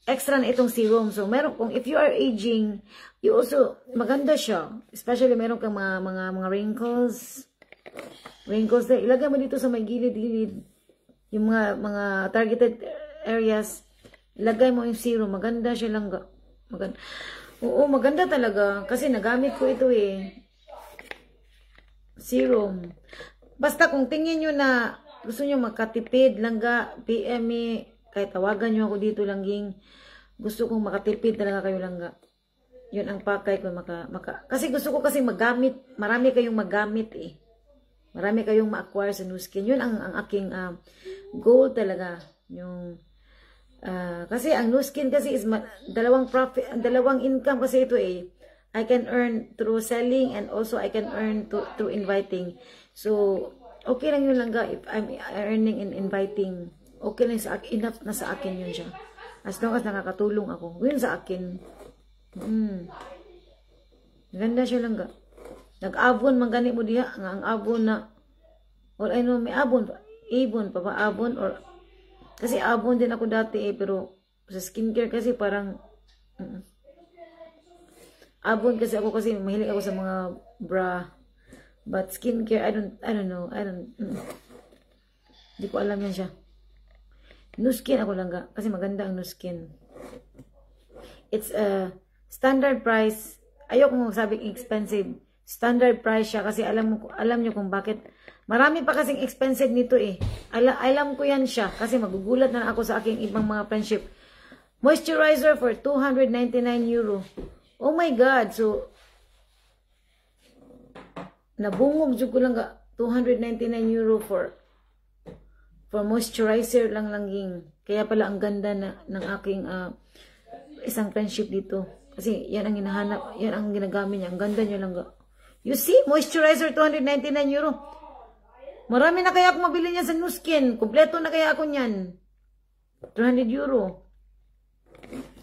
extra na itong serum. So, meron, if you are aging, you also, maganda siya. Especially, meron kang mga wrinkles. Wrinkles na, ilagay mo dito sa may gilid-gilid. Yung mga targeted areas, ilagay mo yung serum. Maganda siya lang. Oo, maganda talaga. Kasi nagamit ko ito eh. Serum. Basta kung tingin nyo na gusto nyo makatipid, langga, PM me, kahit tawagan nyo ako dito langging. Gusto kong makatipid talaga kayo langga. Yun ang pakay ko. Kasi gusto ko kasi magamit. Marami kayong magamit eh. Marami kayong ma-acquire sa new skin. Yun ang aking goal talaga. Yung, kasi ang new skin kasi is dalawang income kasi ito eh. I can earn through selling and also I can earn through inviting. So, okay lang yun langga if I'm earning and inviting. Okay lang sa akin. Enough na sa akin yun siya. As long as nakakatulong ako. Yun sa akin. Ganda siya langga. Nag-abon, manggani mo diha. Ang abon na, or I know, may abon pa. Ibon pa ba? Abon? Or, kasi abon din ako dati eh, pero sa skincare kasi parang, abon kasi ako kasi mahilig ako sa mga bra. But skincare, I don't know. Hindi ko alam yan siya. New skin ako lang ga. Kasi maganda ang new skin. It's a standard price. Ayoko magsabing expensive. Standard price siya kasi alam nyo kung bakit. Marami pa kasing expensive nito eh. Alam ko yan siya kasi magugulat na ako sa aking ibang mga friendship. Moisturizer for €299. Oh my God. So, nabungog jud ko lang ka €299 for moisturizer lang langging. Kaya pala ang ganda ng aking isang friendship dito. Kasi yan ang hinahanap, yan ang ginagamit niya. Ang ganda niya lang ga. You see, moisturizer €299. Marami na kaya ako mabili niya sa new skin. Kompleto na kaya ako niyan. €300.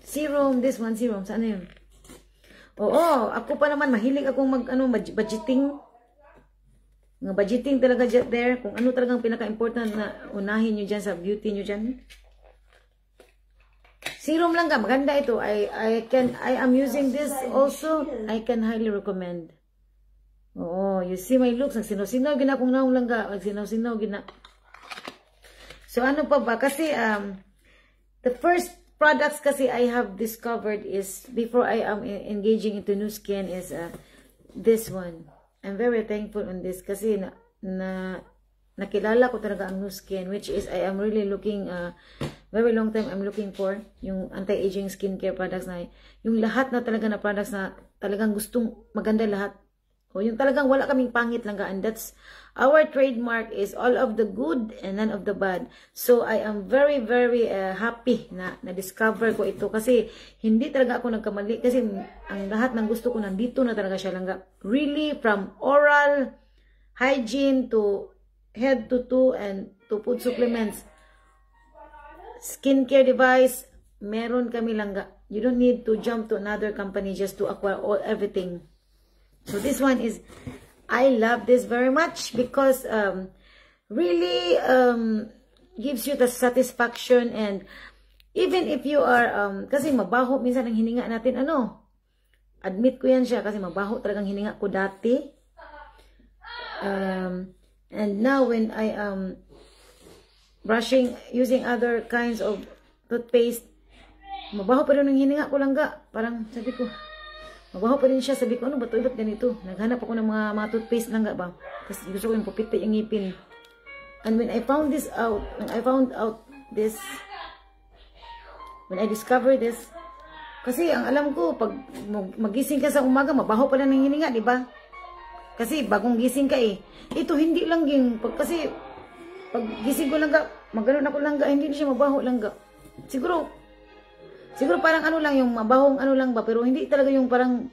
Serum, this one serum. Saan na yun? Oo, ako pa naman mahilig akong budgeting. Mga budgeting talaga there. Kung ano talagang pinaka-important na unahin nyo dyan sa beauty nyo dyan. Serum lang ka. Maganda ito. I am using this also. I can highly recommend. Oo, you see my looks. Nagsinaw-sinaw gina kung naong lang ka. Nagsinaw-sinaw gina. So, ano pa ba? Kasi, the first products kasi I have discovered is, before I am engaging into new skin, is this one. I'm very thankful on this kasi nakilala ko talaga ang Nu Skin, which is I am really looking, very long time I'm looking for yung anti-aging skincare products na, yung lahat na talaga na products na talagang gustong maganda lahat. O yung talagang wala kaming pangit lang, and that's our trademark, is all of the good and none of the bad. So I am very happy na na-discover ko ito, kasi hindi talaga ako nagkamali, kasi ang lahat ng gusto ko nandito na talaga siya langga. Really, from oral hygiene to head to toe and to food supplements, skincare device, meron kami langga. You don't need to jump to another company just to acquire everything. So this one is, I love this very much because really gives you the satisfaction, and even if you are, kasi mabaho minsan ang hininga natin, admit ko yan siya, kasi mabaho talagang hininga ko dati. And now when I am using other kinds of toothpaste, mabaho pa rin ang hininga ko langga. Parang sabi ko, mabaho pa rin siya. Sabi ko, ano ba ito? Ba't ganito? Naghanap ako ng mga toothpaste langga ba? Kasi gusto ko yung pupiti yung ngipin. And when I found this out, when I discovered this, kasi ang alam ko, pag magising ka sa umaga, mabaho pa rin ang hininga, di ba? Kasi bagong gising ka eh. Ito hindi lang yung, kasi pag gising ko langga, magano'n ako langga, hindi siya mabaho langga. Siguro parang lang yung mabahong lang ba, pero hindi talaga yung parang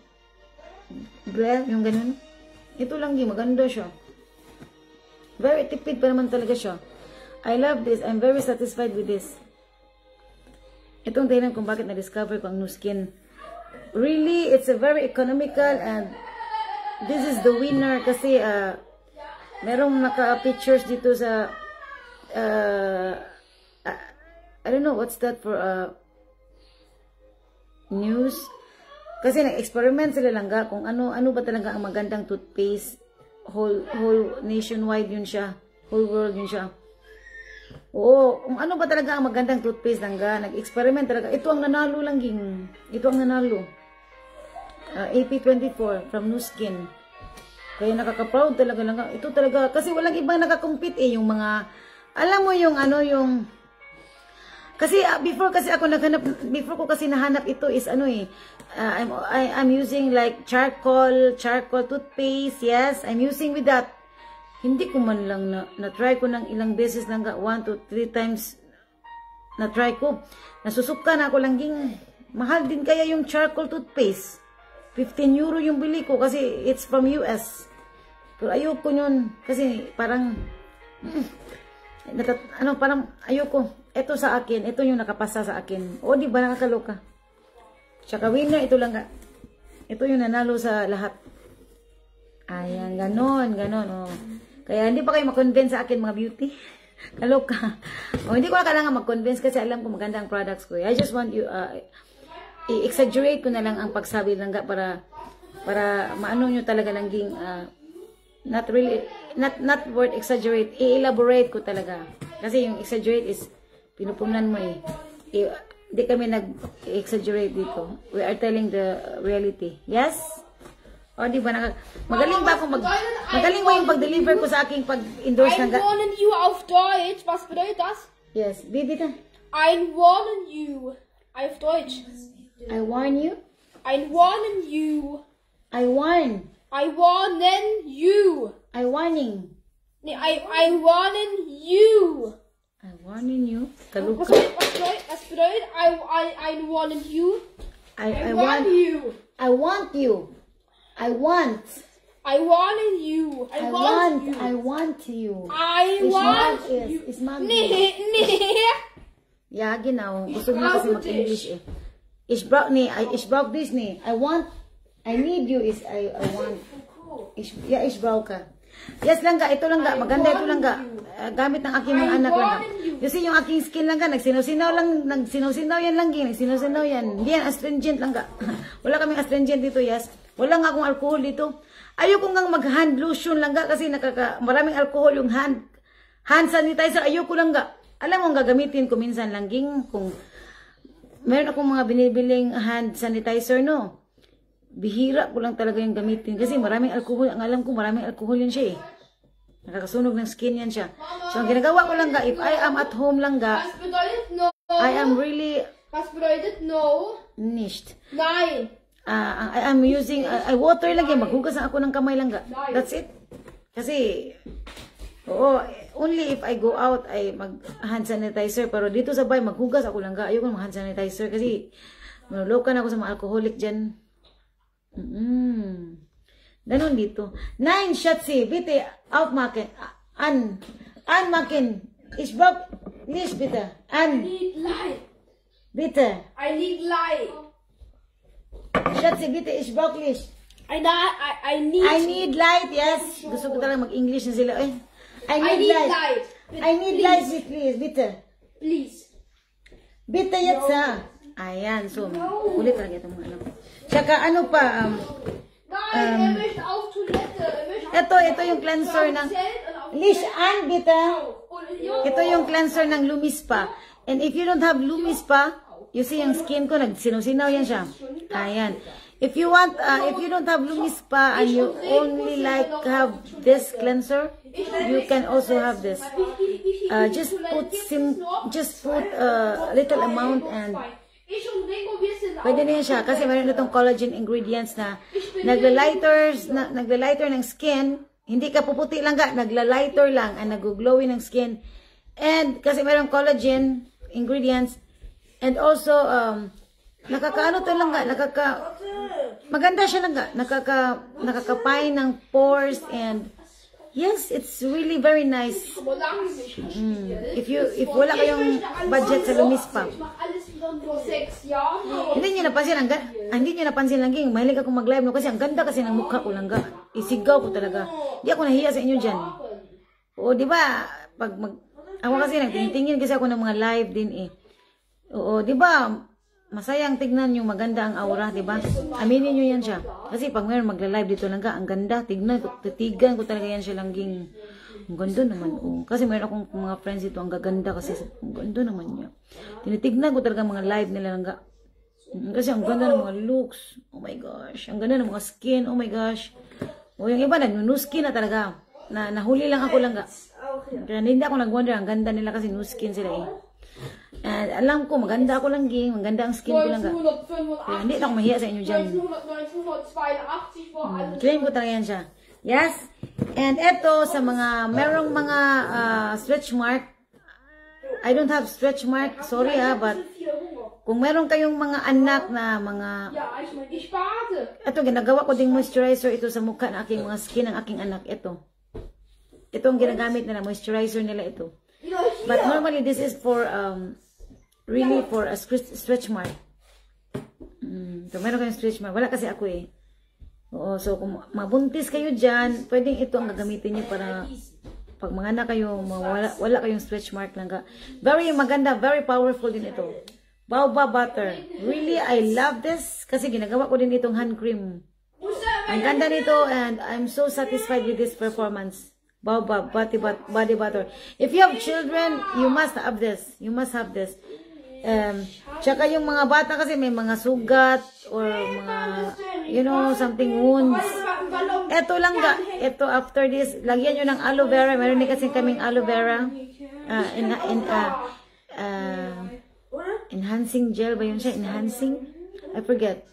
bleh, yung ganun. Ito lang yung maganda siya. Very tipid pa naman talaga siya. I love this. I'm very satisfied with this. Itong dahilan kung bakit na-discover ko ang Nu Skin. Really, it's a very economical, and this is the winner kasi merong naka-pictures dito sa I don't know what's that for news. Kasi nag-experiment sila langga kung ano ba talaga ang magandang toothpaste. Whole nationwide yun siya. Whole world yun siya. Oo, kung ano ba talaga ang magandang toothpaste langga. Nag-experiment talaga. Ito ang nanalo lang ging. Ito ang nanalo. AP24 from Nu Skin. Kaya nakaka-proud talaga lang. Ito talaga, kasi walang ibang nakakompete eh. Yung mga, alam mo yung kasi before ko kasi nahanap ito is I'm using like charcoal toothpaste. Yes, I'm using with that. Hindi ko man lang na-try ko ng ilang beses lang, 1 to 3 times na-try ko. Nasusuka na ako lang ging. Mahal din kaya yung charcoal toothpaste. 15 euro yung bili ko kasi it's from US. Pero ayoko yun kasi parang parang ayoko. Ito sa akin, ito yung nakapasa sa akin. O di ba nakakaloka? Tsaka winner ito lang. Ito yung nanalo sa lahat. Ayan, ganon. Oh. Kaya hindi pa kayo mag-convince sa akin mga beauty. Kaloka. O hindi ko na kailangan mag-convince kasi alam ko maganda ang products ko. I just want you i-exaggerate ko na lang ang pagsabi lang para maano nyo talaga langging not word exaggerate, i-elaborate ko talaga. Kasi yung exaggerate is pinupunan mo eh. Hindi kami nag-exaggerate dito. We are telling the reality. Yes? O di ba magaling ba ako magaling ba yung pag-deliver ko sa aking pag-endorse ng Ein warnen you auf Deutsch. Was bedeutet das? Yes, bitte. Ein warnen you auf Deutsch. I warn you. Ein warnen you. I warn. I warnen you. I warning. Nee, I warnen you. I warning you. Was bedeutet I warnen you? I warn want you. I want you. I want. I warnen you. I want you. I want you. I want you. Is man. Nee. Ja, genau. Gusto niya kasi mag-English eh. Ich brauch this ni. I need you is I want. Ich brauche. Yes lang ito lang maganda ito lang gamit ng aking mga anak lang. Kasi yung aking skin lang nagsinaw-sinaw yan lang nagsinaw-sinaw yan. Hindi yan astringent lang Wala kaming astringent dito, yes. Wala nga akong alcohol dito. Ayoko nga mag-hand lotion lang kasi maraming alcohol yung hand sanitizer. Ayoko lang Alam mo, gagamitin ko minsan lang kung meron akong mga binibiling hand sanitizer, no? Bihira ko lang talaga yung gamitin kasi maraming alcohol. Ang alam ko, maraming alcohol yun siya eh. Nakakasunog ng skin yan siya. So, ang ginagawa ko lang ga, if I am at home lang ga, Was bedeutet no? I am really Was bedeutet no? nicht. Nein. I am using, I water lang yan. Maghugas ang ako ng kamay lang ga. That's it. Kasi, oo, only if I go out, ay mag-hand sanitizer. Pero dito sa bahay, maghugas ako lang ga. Ayoko mag-hand sanitizer kasi manulokan ako sa mga alcoholic dyan. Ganon dito. 9 Schatzi, bitte aufmachen. Anmachen. Ich brauch Licht, bitte. I need light. Bitte. I need light. Schatzi, bitte, ich brauch Licht. I need light, yes. Gusto ko talaga mag-English na sila. Eh. I I need need light. light. I need light, please, bitte. Please. Bitte jetzt, ha. Ayan, so, ulit talaga itong mga alam. Tsaka, ano pa, Nein, er möchte auf Toilette. Er möchte ito yung cleanser ng Licht an, bitte. Ito yung cleanser ng Lumispa. And if you don't have Lumispa, you see yung skin ko, nagsinusinaw yan siya. Ayan. If you want, if you don't have Lumispa and you only like have this cleanser, you can also have this. Just put a little amount and pwede na yan siya kasi mayroon itong collagen ingredients na nagla-lighter ng skin. Hindi ka puputi lang ka, nagla-lighter lang and nag-glowy ng skin. And kasi mayroong collagen ingredients and also nakakaano to lang ka, maganda siya lang ka, nakakapay ng pores and yes, it's really very nice. If wala kayong budget sa Lumispa. Hindi niyo napansin lang ging, mahilig ako mag-live no kasi ang ganda kasi ng mukha ko lang ga. Isigaw ko talaga. Di ako nahiya sa inyo diyan. Oo, di ba? Ako kasi nagtingin kasi ako ng mga live din eh. Oo, di ba? Masayang tignan yung maganda ang aura, di ba? Aminin nyo yan siya. Kasi pag mayroon magla-live dito lang ka, ang ganda, titigan ko talaga yan siya langging. Ang ganda naman, oh. Kasi mayroon akong mga friends dito, ang gaganda kasi, ang ganda naman niya. Tinitignan ko talaga mga live nila lang ka. Kasi ang ganda ng mga looks, oh my gosh. Ang ganda ng mga skin, oh my gosh. O yung iba, nag-nu-skin na talaga. Nahuli lang ako lang ka. Kaya hindi ako nag-wonder, ang ganda nila kasi nu-skin sila eh. And alam ko, maganda ako lang ging, maganda ang skin ko lang ga. Kaya hindi ako mahiya sa inyo dyan. Claim ko talaga yan siya. Yes. And eto, sa mga, merong mga stretch mark. I don't have stretch mark, sorry but kung meron kayong mga anak na mga, eto, ginagawa ko ding moisturizer ito sa mukha ng aking mga skin ng aking anak. Ito. Itong ginagamit nila, moisturizer nila ito. But normally, this is for, really for a stretch mark. So, meron kayong stretch mark. Wala kasi ako eh. Oo, so, kung mabuntis kayo dyan, pwedeng ito ang gagamitin niyo para pag mga anak kayo, wala kayong stretch mark lang ka. Very maganda, very powerful din ito. Baobab butter. Really, I love this kasi ginagawa ko din itong hand cream. Ang ganda nito and I'm so satisfied with this performance. Baobab body butter. If you have children, you must have this. You must have this. Tsaka yung mga bata kasi may mga sugat or mga, you know, something wounds. Ito lang ga. Ito after this, lagyan nyo ng aloe vera. Meron din kasi kaming aloe vera. Enhancing gel ba yun siya? Enhancing? I forget.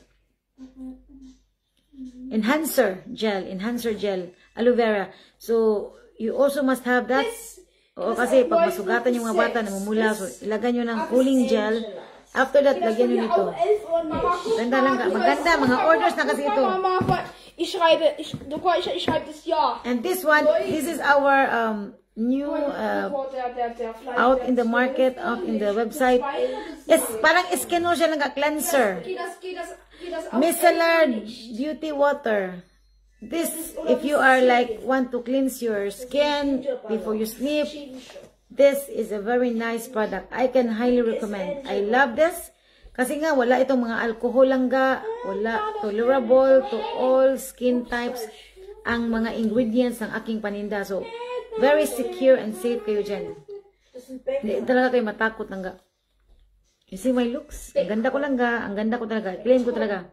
Enhancer gel. Aloe vera. So, you also must have that. Oo, kasi pag masugatan yung mga bata, namumula. So, ilagay nyo ng cooling gel. After that, lagyan nyo nito. Ganda lang ka. Maganda. Mga orders na kasi ito. Ich schreibe das Ja. And this one, this is our new out in the market, out in the website. Yes, parang Eskimo siya lang ka. Cleanser. Micellar Beauty Water. This, if you are like, want to cleanse your skin before you sleep, this is a very nice product. I can highly recommend. I love this. Kasi nga, wala itong mga alcohol lang ga. Wala, tolerable to all skin types ang mga ingredients ng aking paninda. So, very secure and safe kayo dyan. Hindi talaga kayo matakot lang ga. You see my looks? Ang ganda ko lang ga. Ang ganda ko talaga. Claim ko talaga.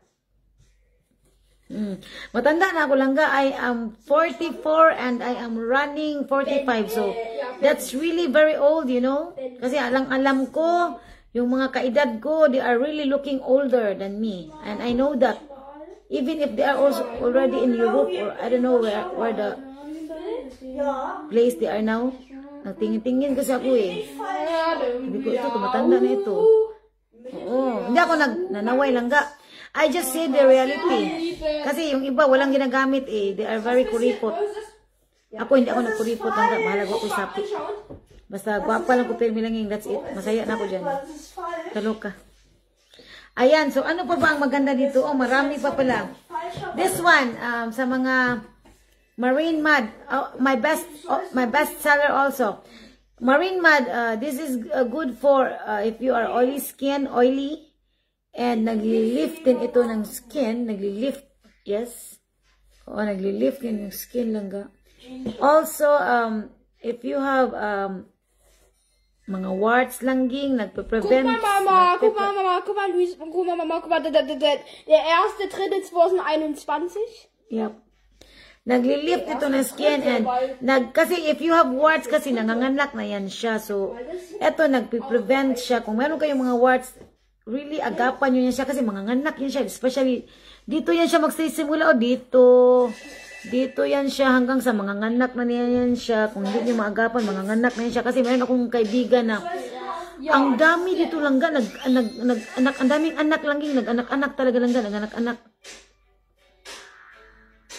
Matanda na ako langga. I am 44 and I am running 45. So, that's really very old, you know. Kasi alam ko, yung mga kaedad ko, they are really looking older than me. And I know that. Even if they are also already in Europe or I don't know where the place they are now. Nagtingin-tingin kasi ako eh. Sabi ko, ito, tumatanda na ito. Oo. Hindi ako nanaway langga. I just say the reality. Kasi yung iba, walang ginagamit eh. They are very kuripot. Ako, hindi ako nagkuripot langga. Bahala ko sapi. Basta guwapa lang ko pirmilangin. That's it. Masaya na ako dyan. Kaloka. Ayan. So, ano pa ba ang maganda dito? Oh, marami pa pala. This one, sa mga Marine Mud, my best seller also. Marine Mud, this is good for if you are oily skin, and nagli-lift din ito ng skin, nagli-lift, yes. O, nagli-lift din yung skin langga. Also, if you have mga warts langging, nagpe-prevent. Guck mal, Luis, guck mal, der erste tritt 2021. Yep. Nagli-lift ito ng skin and kasi if you have warts kasi nanganganak na yan siya. So, eto nagpe-prevent siya. Kung meron kayong mga warts, really agapan nyo yan siya kasi manganganak yan siya. Especially, dito yan siya magsisimula o dito yan siya hanggang sa manganganak na yan siya. Kung hindi nyo maagapan, manganganak na yan siya. Kasi meron akong kaibigan na ang dami dito langga, ang daming anak langging, nag-anak-anak talaga langga, nag-anak-anak.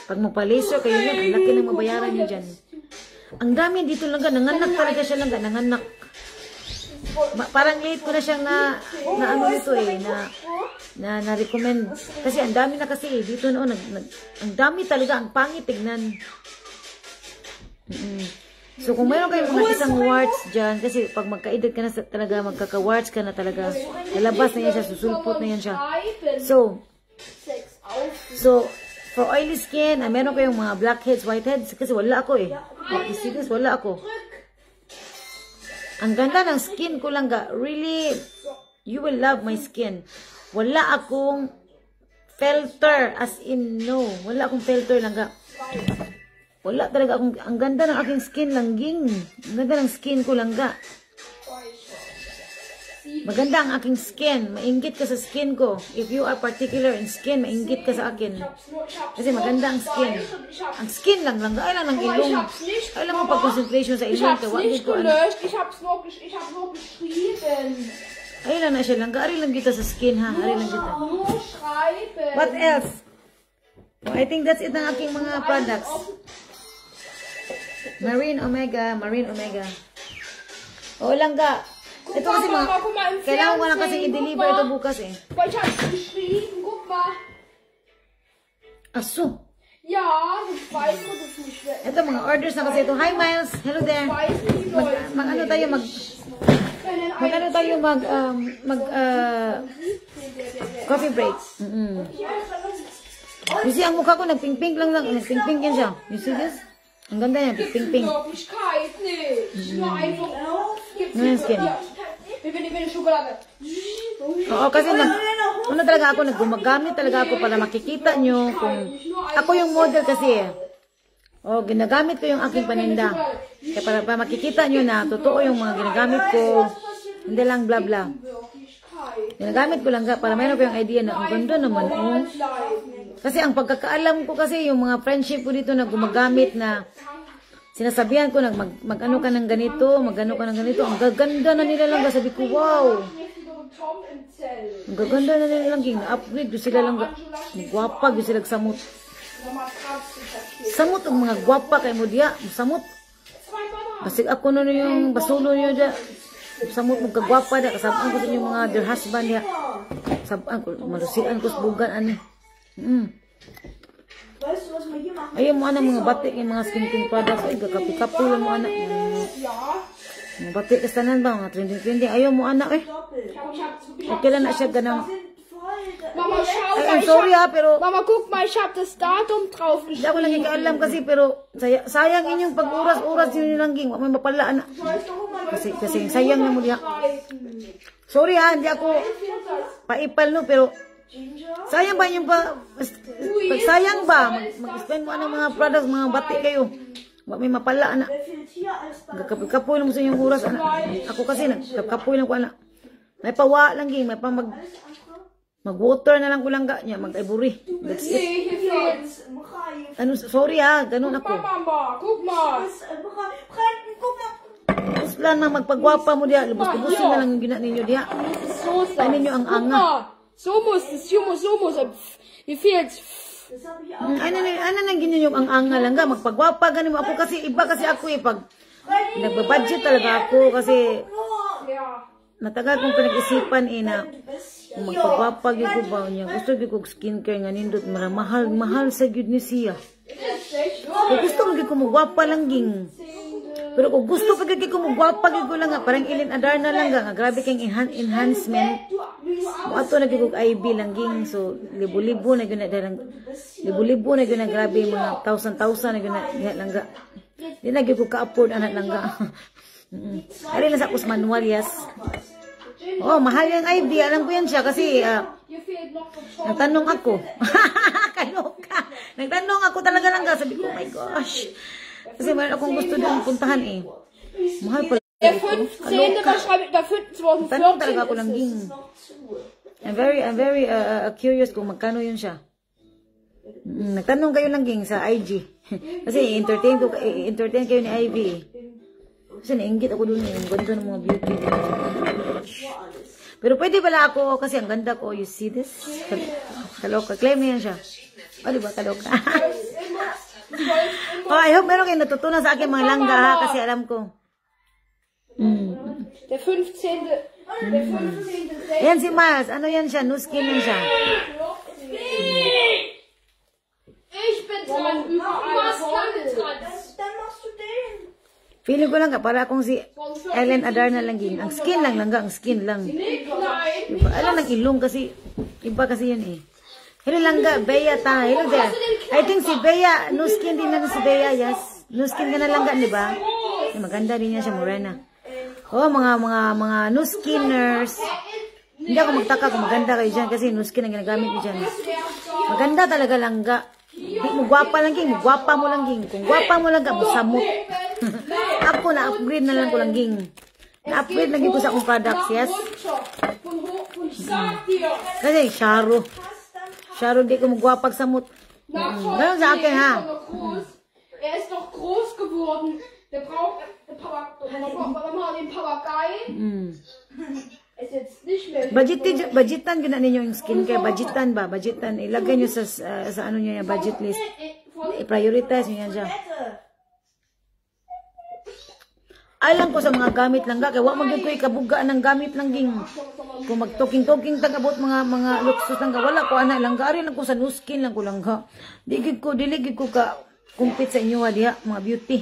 Pag magpa-laser kayo yan, ang laki ng mabayaran nyo dyan. Ang dami dito langga, nanganak talaga siya langga, nanganak. Parang late ko na siyang na ano nito eh, na-recommend. Kasi ang dami na kasi eh, dito noon, ang dami talaga, ang pangit tignan. So kung mayroon kayong mga isang warts dyan, kasi pag magka-edad ka na talaga, magkaka-warts ka na talaga, lalabas na yan siya, susulpot na yan siya. So, for oily skin, meron kayong mga blackheads, whiteheads, kasi wala ako eh. Wala ako. Ang ganda ng skin ko lang ga. Really, you will love my skin. Wala akong filter, as in no. Wala akong filter lang ga. Wala talaga akong, ang ganda ng aking skin langging. Ang ganda ng skin ko lang ga. Maganda ang aking skin. Mainggit ka sa skin ko. If you are particular in skin, mainggit ka sa akin. Kasi maganda ang skin. Ang skin lang lang. Ay lang ng ilong. Ay lang ang pag-concentration sa ilong. Ich hab's nicht gelöscht. Ich hab's nur geschrieben. Ay lang na siya lang. Ari lang kita sa skin ha. Ari lang kita. What else? I think that's it ng aking mga products. Marine Omega. O lang ga. Ito kasi mga, kailangan ko lang kasi i-deliver ito bukas eh. Ich hab's geschrieben, guck mal. Aso. Ja, ich weiß, was es nicht wird. Ito mga orders na kasi ito. Hi Miles, hello there. Mag-ano tayo, coffee break. You see, ang mukha ko, nagping-pink lang. Nagping-pink yan siya. You see this? Ang ganda yan, pink-pink. Ngayon skin. Oo, kasi ano talaga ako, gumagamit talaga ako para makikita nyo kung ako yung model kasi eh. O, ginagamit ko yung aking paninda. Kaya para makikita nyo na totoo yung mga ginagamit ko. Hindi lang bla bla. Ginagamit ko lang para mayroon ko yung idea na ang ganda naman. Oh. Kasi ang pagkakaalam ko kasi yung mga friendship ko dito na gumagamit na sinasabihan ko na mag-ano ka ng ganito, mag-ano ka ng ganito. Ang gaganda na nila lang. Sabi ko, wow. Ang gaganda na nila lang. Na-upgrade. Doon sila lang. Gwapa. Doon sila samot. Samot ang mga gwapa kay mo diya. Samot. Basig ako na yung basulo nyo diya. Samot magkagwapa diya. Kasabaan ko sa inyong mga their husband diya. Kasabaan ko. Malusian ko sa bugan. Ano. Ayaw mo anak mga batik yung mga skincare products. Ay, kakapi-kapi lang mo anak. Mga batik kastanan ba? Mga trending-trending. Ayaw mo anak eh. Okay lang na siya ganang. Mama, schau I'm sorry ha, pero Mama, guck mal, ich hab das Datum drauf hindi ako nagkikaalam kasi, pero sayang inyong pag-uras-uras yun lang ging. May mapalaan na. Kasi sayang na mo diya. Sorry ha, hindi ako paipal no, pero sayang ba yung Pagsayang ba? Mag-spend mo ng mga products, mga bati kayo. Wag may mapala, anak. Nagkapoy lang mo sa inyong oras, anak. Ako kasi, nagkapoy lang ko, anak. May pawa lang, ging. May pa mag-water na lang ko lang niya. Mag-ivory. That's it. Ano, sorry ha. Ganun ako. Mama, guck mal. Usla na magpagwapa mo diya. Lubos-lubusin na lang yung gina ninyo diya. Ay ninyo ang anga. So muss es, so muss es. Mir fehlt's. Ano nang ginyo yung ang anga lang ga. Magpagwapa ganin mo. Ako kasi, iba kasi ako eh. Pag nagbabudget talaga ako kasi matagal kong pinag-isipan eh na kung magpagwapa gyud ko ba niya. Gusto gyud ko skincare nga nindot mahal sa gyud ni siya. Kung gusto mo gyud ko magwapa lang ging. Pero kung gusto pa gyud ko magwapa gyud ko lang nga parang Ellen Adarna lang nga grabe kang enhancement. Ato na gyud ko IB lang ging. So libo-libo na gyud na darang libo-libo na gyud na grabe mga thousand na gyud na lang ga. Di na gyud ko ka-afford anak lang ga. Ari lang sa kus manual yes. Oh, mahal yung ID. Alam ko yan siya kasi nagtanong ako. Kaloka. Nagtanong ako talaga lang. Sabi ko, oh my gosh. Kasi mayroon akong gusto doon puntahan eh. Mahal pala. Tanong talaga ako lang ging. I'm very curious kung magkano yun siya. Nagtanong kayo lang ging sa IG. Kasi entertain kayo ni Ivy eh. Kasi nainggit ako dun yung ganda ng mga beauty. Pero pwede pala ako kasi ang ganda ko. You see this? Kaloka. Claim na yan siya. O diba kaloka? Oh, I hope meron kayo natutunan sa akin mga langga ha. Kasi alam ko. Der 15. Yan si Miles. Ano yan siya? No skin yan siya. Ich bin dran. Du machst lange dran. Dann machst du den. Feeling ko lang ka, para akong si Ellen Adarna lang ging. Ang skin lang ang skin lang. Diba? Alam ng ilong kasi, iba kasi yun eh. Hello langga, Bea ta. Hello there. I think si Bea, no skin din na si Bea, yes. No skin ka na langga, di ba? Maganda din niya siya, morena. Oh, mga no skinners. Hindi ako magtaka kung maganda kayo dyan kasi no skin ang ginagamit niyo dyan. Maganda talaga langga. Di mo gwapa lang ging, gwapa mo lang ging. Kung gwapa mo lang ka, masamot. Ako na-upgrade na lang ko lang ging. Na-upgrade lagi ko sa akong products, yes? Kasi Sharo di ko magwapag samot. Ganun sa akin ha. Er ist doch groß geworden. Der braucht den Papagei. Es jetzt nicht mehr. Budgetan gina ninyo yung skincare. Budgetan ba? Budgetan. Ilagay nyo sa ano nyo yung budget list. I-prioritize nyo yan siya. Alam ko sa mga gamit lang ga. Kaya wag maging ko ikabugaan ng gamit lang ging. Kung mag-talking tagabot mga luxus lang ga. Wala ko anak lang ga. Ari lang ko sa nuskin lang ko lang ga. Diligid ko ka kumpit sa inyo diha mga beauty.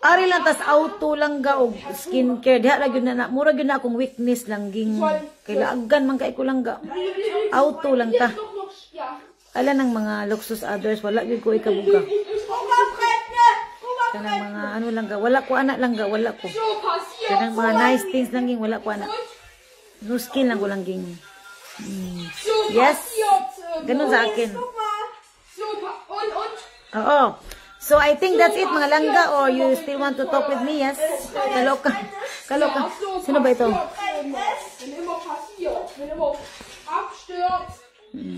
Ari lang tas auto lang ga og skincare diha ra gyud na mura gyud na akong weakness lang ging. Kailangan man kay ko lang ga. Auto lang ta. Ala nang mga luxus others wala gyud ko ikabuga. Kanang mga ano lang ga, wala ko anak lang ga, wala ko. Kanang mga nice things lang ging, wala ko anak. No skin lang ko lang ging. Yes. Ganun sa akin. Oo. So I think that's it mga langga or you still want to talk with me, yes? Kaloka. Kaloka. Sino ba ito?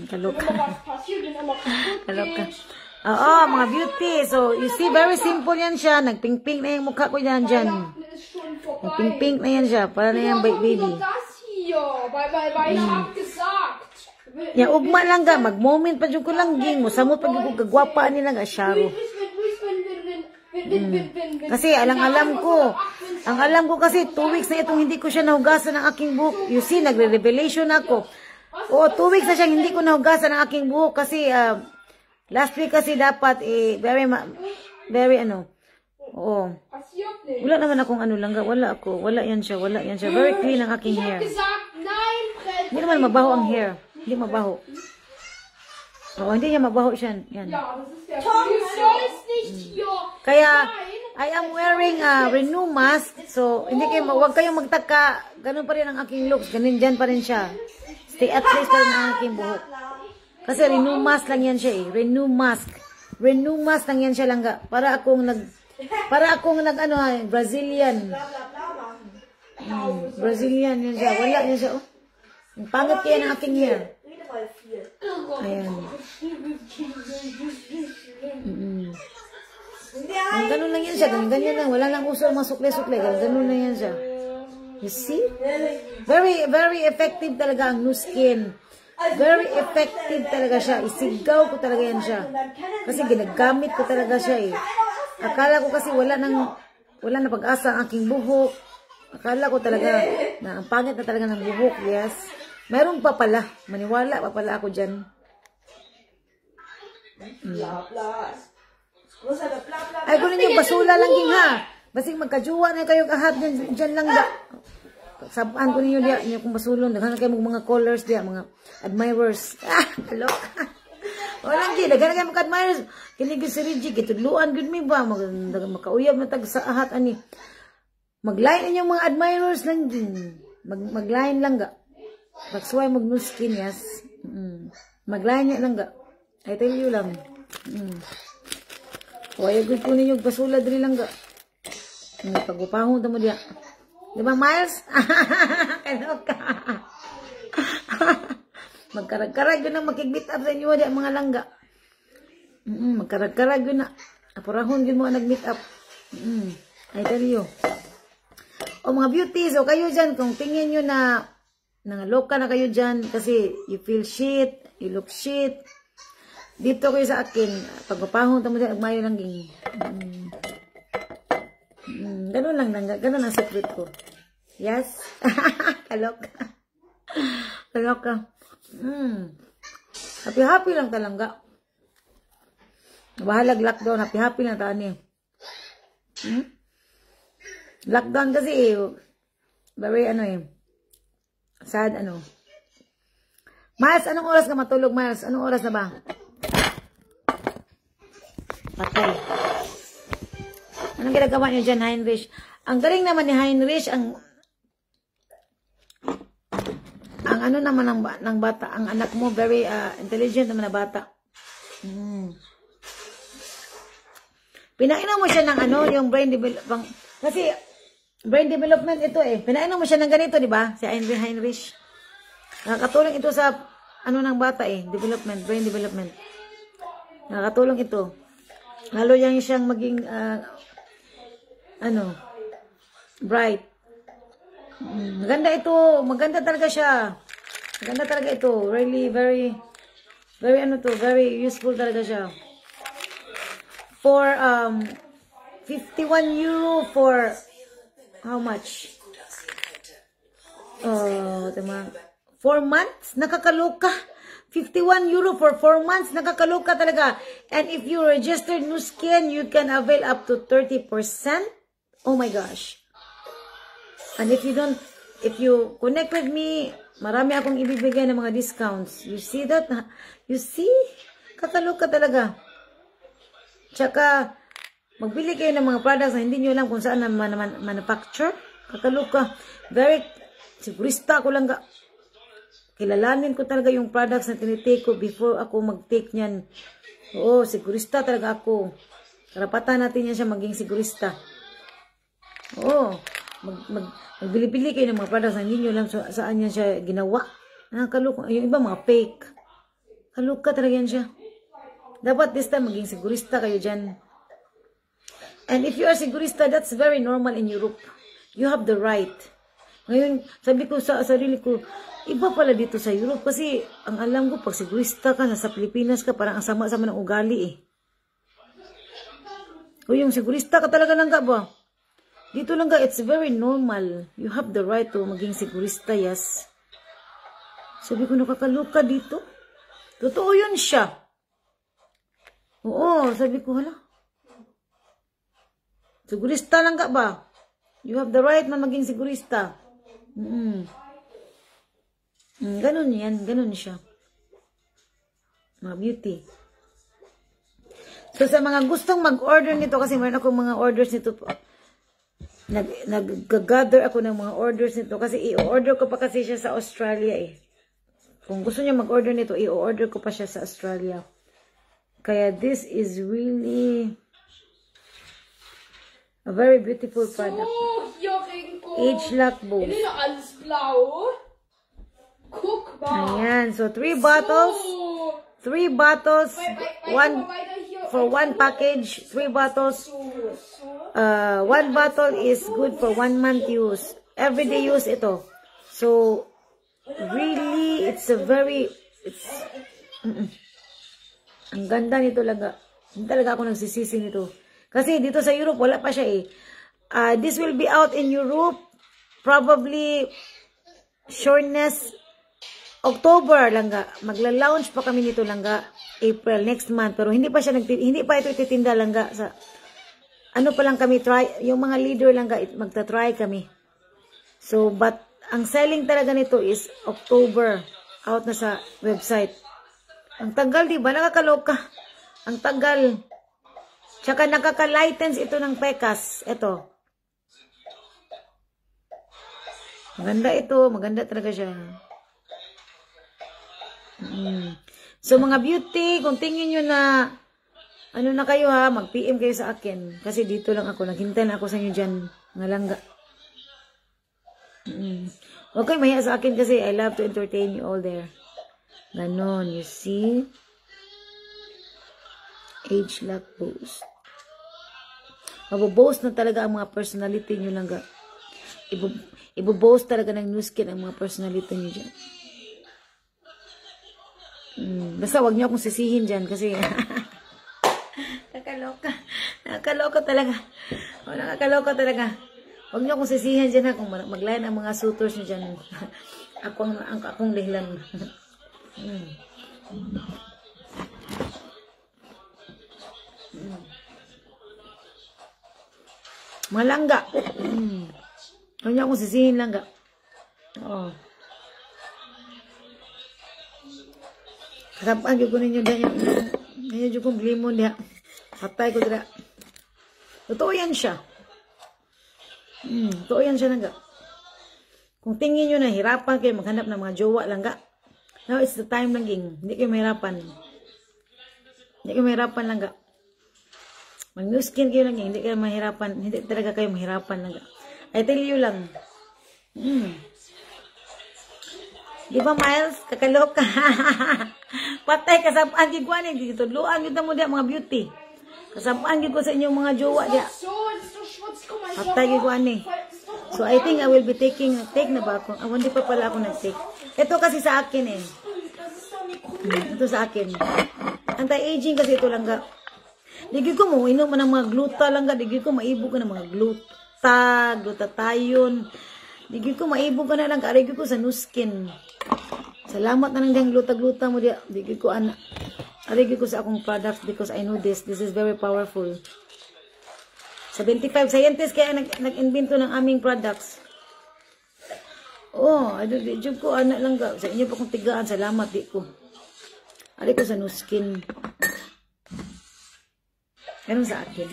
Kaloka. Kaloka. Oo, mga beauty. So, you see, very simple yan siya. Nagpink-pink na yung mukha ko yan dyan. Nagpink-pink na yan siya. Para na yan baby. Yan, ugma lang ga. Mag-moment pa dyan ko lang ging. Musamot pa dyan ko gagwapa nila ga. Sharo. Kasi, alang-alam ko. Ang alam ko kasi, 2 weeks na itong hindi ko siya nahugasan ng aking buhok. You see, nagre-revelation ako. Oo, 2 weeks na siya hindi ko nahugasan ng aking buhok. Kasi, last week kasi dapat very ano. Oo. Wala naman akong ano lang. Wala ako. Wala yan siya. Wala yan siya. Very clean ang aking hair. Hindi naman mabaho ang hair. Hindi mabaho. Oo, hindi niya mabaho siya. Yan. Kaya, I am wearing a Renew mask. So, hindi kayo, wag kayong magtaka. Ganun pa rin ang aking looks. Ganun dyan pa rin siya. Stay at least pa rin ang aking buhok. Kasi renew mask lang yan siya eh. Renew mask. Renew mask lang yan siya langga. Para akong ano, Brazilian. Brazilian yan siya. Wala yan siya, oh. Ang pangit kaya ng aking hair. Ayan. Ganun lang yan siya. Ganyan lang. Wala lang uso mga sukle-sukle. Ganun lang yan siya. You see? Very, very effective talaga ang Nu Skin. Very effective talaga siya. Isigaw ko talaga yan siya. Kasi ginagamit ko talaga siya eh. Akala ko kasi wala na pag-asa ang aking buhok. Akala ko talaga na ang pangit na talaga ng buhok. Yes. Meron pa pala. Maniwala pa pala ako dyan. Ay, kung ninyo, basula lang din ha. Basing magkajuwa na kayo kahap dyan lang da. Sabaan ko ninyo diya, ninyo kung basulon. Naghanap kayo mga colors diya, mga admirers. Ah, kalok. Walang di, naghanap kayo mga admirers. Kinigil si Reggie, kitudluan, good me ba? Makauyab na tag sa ahat, ani. Mag-line ninyo mga admirers lang din. Mag-line lang ga. Baksway mag-Nu Skin, yes. Mag-line niya lang ga. I tell you lang. Huwag good po ninyo, basula dali lang ga. Pag-upahong mo diya. Di ba, Miles? Kalok ka. Magkarag-karag yun na makigbit up sa inyo diya, mga langga. Magkarag-karag yun na. Apurahon yun mo nag-meet up. I tell you. O mga beauties, o kayo dyan, kung tingin nyo na nangaloka na kayo dyan, kasi you feel shit, you look shit, dito kayo sa akin, pag-upahon mo diya, agmayo lang ging. Ganun lang, ganun ang secret ko. Yes? Kalok ka. Kalok ka. Happy-happy lang talaga. Bahalag lockdown, happy-happy lang tani. Lockdown kasi very sad Miles, anong oras ka matulog, Miles? Anong oras na ba? Patay. Anong ginagawa niyo dyan, Heinrich? Ang galing naman ni Heinrich, ang ano naman ng bata, ang anak mo, very intelligent naman na bata. Pinainom mo siya ng yung brain development. Kasi, brain development ito eh. Pinainom mo siya ng ganito, di ba? Si Heinrich. Nakakatulong ito sa, ng bata eh. Development, brain development. Nakakatulong ito. Lalo yan siyang maging, bright. Maganda ito. Maganda talaga siya. Maganda talaga ito. Really, very, very very useful talaga siya. For, 51 euro for, how much? 4 months? Nakakaloka. 51 euro for 4 months. Nakakaloka talaga. And if you registered Nu Skin, you can avail up to 30%. Oh my gosh. And if you connect with me, marami akong ibibigay ng mga discounts. You see that? You see? Kakaloka talaga. Tsaka, magbili kayo ng mga products na hindi nyo alam kung saan na manufacture. Kakaloka. Very, sigurista ko lang kilalanin ko talaga yung products na tinitake ko before ako mag-take niyan. Oo, sigurista talaga ako. Karapatan natin yan siya maging sigurista. Oo. Magbili-bili kayo ng mga products na hindi nyo alam saan yan siya ginawa. Kaluka. Yung iba mga fake. Kaluka talaga yan siya. Dapat this time maging sigurista kayo dyan. And if you are sigurista, that's very normal in Europe. You have the right. Ngayon, sabi ko sa sarili ko, iba pala dito sa Europe kasi ang alam ko, pag sigurista ka, nasa Pilipinas ka, parang ang sama-sama ng ugali eh. O yung sigurista ka talaga lang ka ba? Dito lang ka, it's very normal. You have the right to maging sigurista, yes. Sabi ko, nakakaluka dito. Totoo yun siya. Oo, sabi ko, hala. Sigurista lang ka ba? You have the right na maging sigurista. Ganun yan. Ganun siya. Mga beauty. So, sa mga gustong mag-order nito, kasi meron akong mga orders nito po. Nag-gather ako ng mga orders nito, kasi i-order ko pa kasi siya sa Australia eh. Kung gusto niya mag-order nito, i-order ko pa siya sa Australia. Kaya this is really a very beautiful product. Hier, Regenbogen. Age-lock boost. Ist noch alles blau? Guck mal. Ayan. So, 3 bottles. 3 bottles. For one package. 3 bottles. 1 bottle is good for 1 month use. Everyday use ito. So, really, it's a very, ang ganda nito lang. Hindi talaga ako nagsisisi nito. Kasi dito sa Europe, wala pa siya eh. This will be out in Europe, probably, shortness, October langga. Magla-launch pa kami nito langga, April, next month. Pero hindi pa ito ititinda langga. Sa, ano pa lang kami, yung mga leader langga, magta-try kami. So, but, ang selling talaga nito is October, out na sa website. Ang tagal, di ba? Nakakaloka. Ang tagal. Tsaka nakaka-lightens ito ng pekas. Ito. Maganda ito. Maganda talaga siya. So, mga beauty, kung tingin nyo na, ano na kayo ha, mag-PM kayo sa akin. Kasi dito lang ako. Naghintay na ako sa inyo dyan. Mga langga. Okay, mahiya sa akin kasi I love to entertain you all there. Ganon, you see? Age-lock boost. Mabuboast na talaga ang mga personality nyo lang. Ibuboast talaga ng new skin ang mga personality nyo dyan. Basta wag nyo akong sisihin dyan kasi nakakaloka. Nakakaloka talaga. Nakakaloka talaga. Wag nyo akong sisihin dyan ha kung maglayan ang mga suitors nyo dyan. akong lihlan. Mga langga. Huwag niyo akong sisihin langga. Oo. Kasampaan ko ninyo dyan yung kong glimon diha. Patay ko dira. Totoo yan siya. Totoo yan siya langga. Kung tingin nyo na hirapan kayo maghanap ng mga jowa langga. Now it's the time langing. Hindi kayo mahirapan. Hindi kayo mahirapan langga. Mag-new skin kayo lang, hindi kayo mahirapan. Hindi talaga kayo mahirapan lang. I tell you lang. Di ba, Miles? Kakaloka. Patay, kasapaan ko ano. Tutuluan kita mo diya, mga beauty. Kasapaan ko sa inyong mga jowa diya. Patay ko ano. So, I think I will be take na ba ako? Hindi pa pala ako nag-take. Ito kasi sa akin eh. Ito sa akin. Anti-aging kasi ito lang ga. Digi ko mo, inom man ng mga gluta lang ga. Digi ko maibo ka ng mga glutathione. Digi ko maibo ka na lang ka. Digi ko sa Nuskin. Salamat na lang diyang gluta-gluta mo diya. Digi ko anak. Digi ko sa akong products because I know this. This is very powerful. 75 scientists kaya nag-invento ng aming products. Oh, digi ko anak lang ga. Sa inyo pa kong tigaan. Salamat di ko. Digi ko sa Nuskin. Ganun sa akin.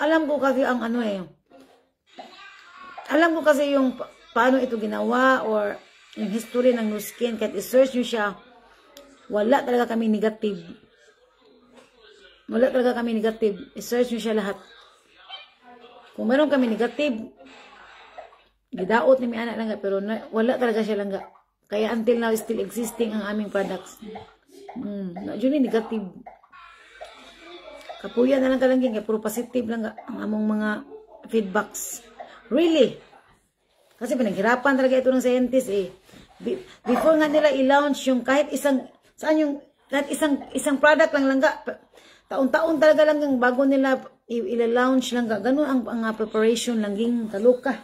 Alam ko kasi ang ano eh. Alam ko kasi yung paano ito ginawa or yung history ng Nuskin. Kahit i-search nyo siya, wala talaga kami negative. Wala talaga kami negative. I-search nyo siya lahat. Kung meron kami negative, gidaot ni may anak lang pero wala talaga siya lang. Kaya until now, still existing ang aming products. Yun yung negative. Kapuya na lang kalangking, kaya puro positive lang ang among mga feedbacks. Really? Kasi pinaghirapan talaga ito ng scientist eh. Before nga nila i-launch yung kahit isang, kahit isang product lang langga, taon-taon talaga lang bago nila i-launch langga. Ganun ang preparation langging kaluka.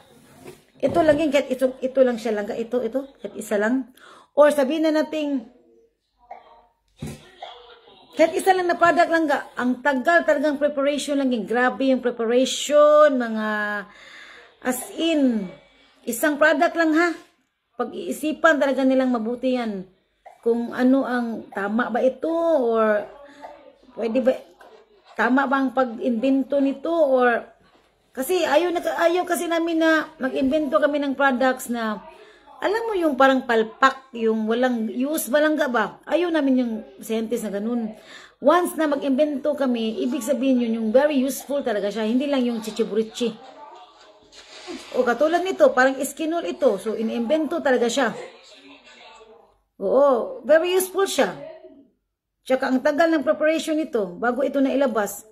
Ito lang yung, kahit ito lang siya lang, ito, kahit isa lang. Or sabihin na natin, kahit isa lang na product lang ga, ang tagal talagang preparation lang yung, grabe yung preparation, mga, as in, isang product lang ha. Pag-iisipan talaga nilang mabuti yan. Kung ano ang, tama ba ito, or, pwede ba, tama ba ang pag-invento nito, or, Kasi ayaw kasi namin na mag-invento kami ng products na, alam mo yung parang palpak, yung walang use, malangga ba? Ayaw namin yung scientist na ganun. Once na mag-invento kami, ibig sabihin yun, yung very useful talaga siya. Hindi lang yung chichiburichi. O katulad nito, parang iskinol ito. So, in-invento talaga siya. Oo, very useful siya. Tsaka ang tagal ng preparation nito, bago ito na ilabas.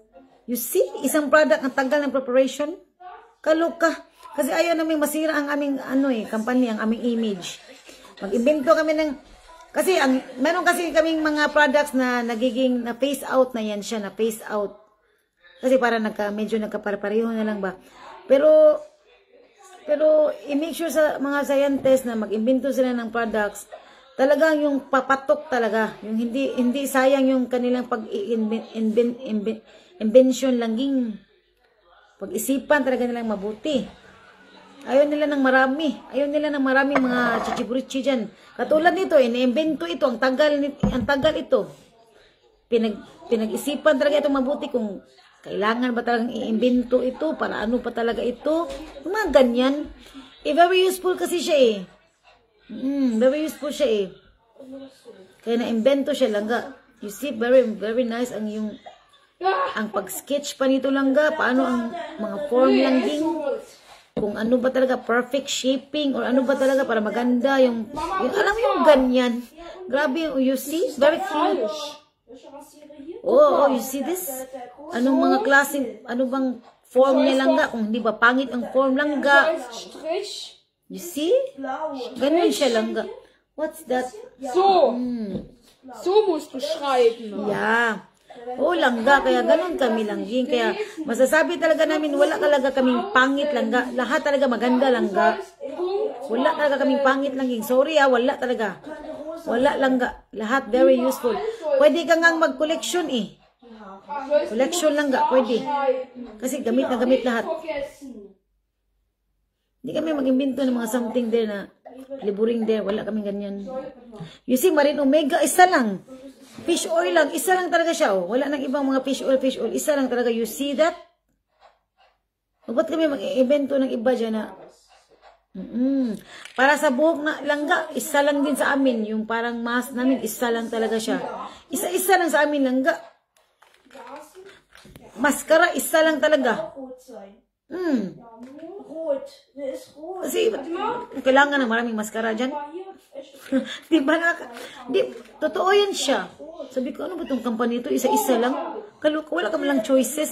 You see, isang product, ang tagal ng preparation. Kaloka. Kasi ayaw namin masira ang aming company, ang aming image. Mag-invento kami ng, kasi meron kasi kaming mga products na nagiging na phase out na yan siya, na phase out. Kasi para medyo nagkapareho na lang ba. Pero i-make sure sa mga scientists na mag-invento sila ng products, talagang yung papatok talaga, yung hindi sayang yung kanilang invention langing pag-isipan talaga nilang mabuti. Ayaw nila ng marami. Ayaw nila ng marami mga chichiburichi dyan. Katulad nito, iniimbento ito. Ang tagal ito. Pinag-isipan talaga ito mabuti kung kailangan ba talagang iimbento ito, para ano pa talaga ito. Mga ganyan. Very useful kasi siya eh. Very useful siya eh. Kaya na-invento siya langga. You see, very, very nice ang pag-sketch pa nito langga. Paano ang mga form langging. Kung ano ba talaga perfect shaping or ano ba talaga para maganda yung alam mo yung ganyan. Grabe yung, you see? Very cute. Oh, you see this? Anong mga klase, ano bang form niya langga? Kung hindi ba pangit ang form langga? You see? Ganun siya langga. What's that? So. So musst du schreiben. Yeah. Oo, langga. Kaya ganun kami langging. Kaya masasabi talaga namin, wala talaga kaming pangit langga. Lahat talaga maganda langga. Wala talaga kaming pangit langging. Sorry wala talaga. Wala langga. Lahat very useful. Pwede ka ngang mag-collection eh. Collection langga, pwede. Kasi gamit na gamit lahat. Hindi kami mag-imbento ng mga something there na liburing there. Wala kaming ganyan. You see, Marine Omega, isa lang. Fish oil lang. Isa lang talaga siya. Oh. Wala nang ibang mga fish oil. Isa lang talaga. You see that? Ba't kami mag-invento ng iba dyan na? Para sa buhok na langga, isa lang din sa amin. Yung parang mask namin, isa lang talaga siya. Isa lang sa amin langga. Maskara, isa lang talaga. Kasi kailangan ng maraming maskara dyan. Diba totoo yan siya. Sabi ko, ano ba itong company ito? Isa-isa lang. Wala kami lang choices.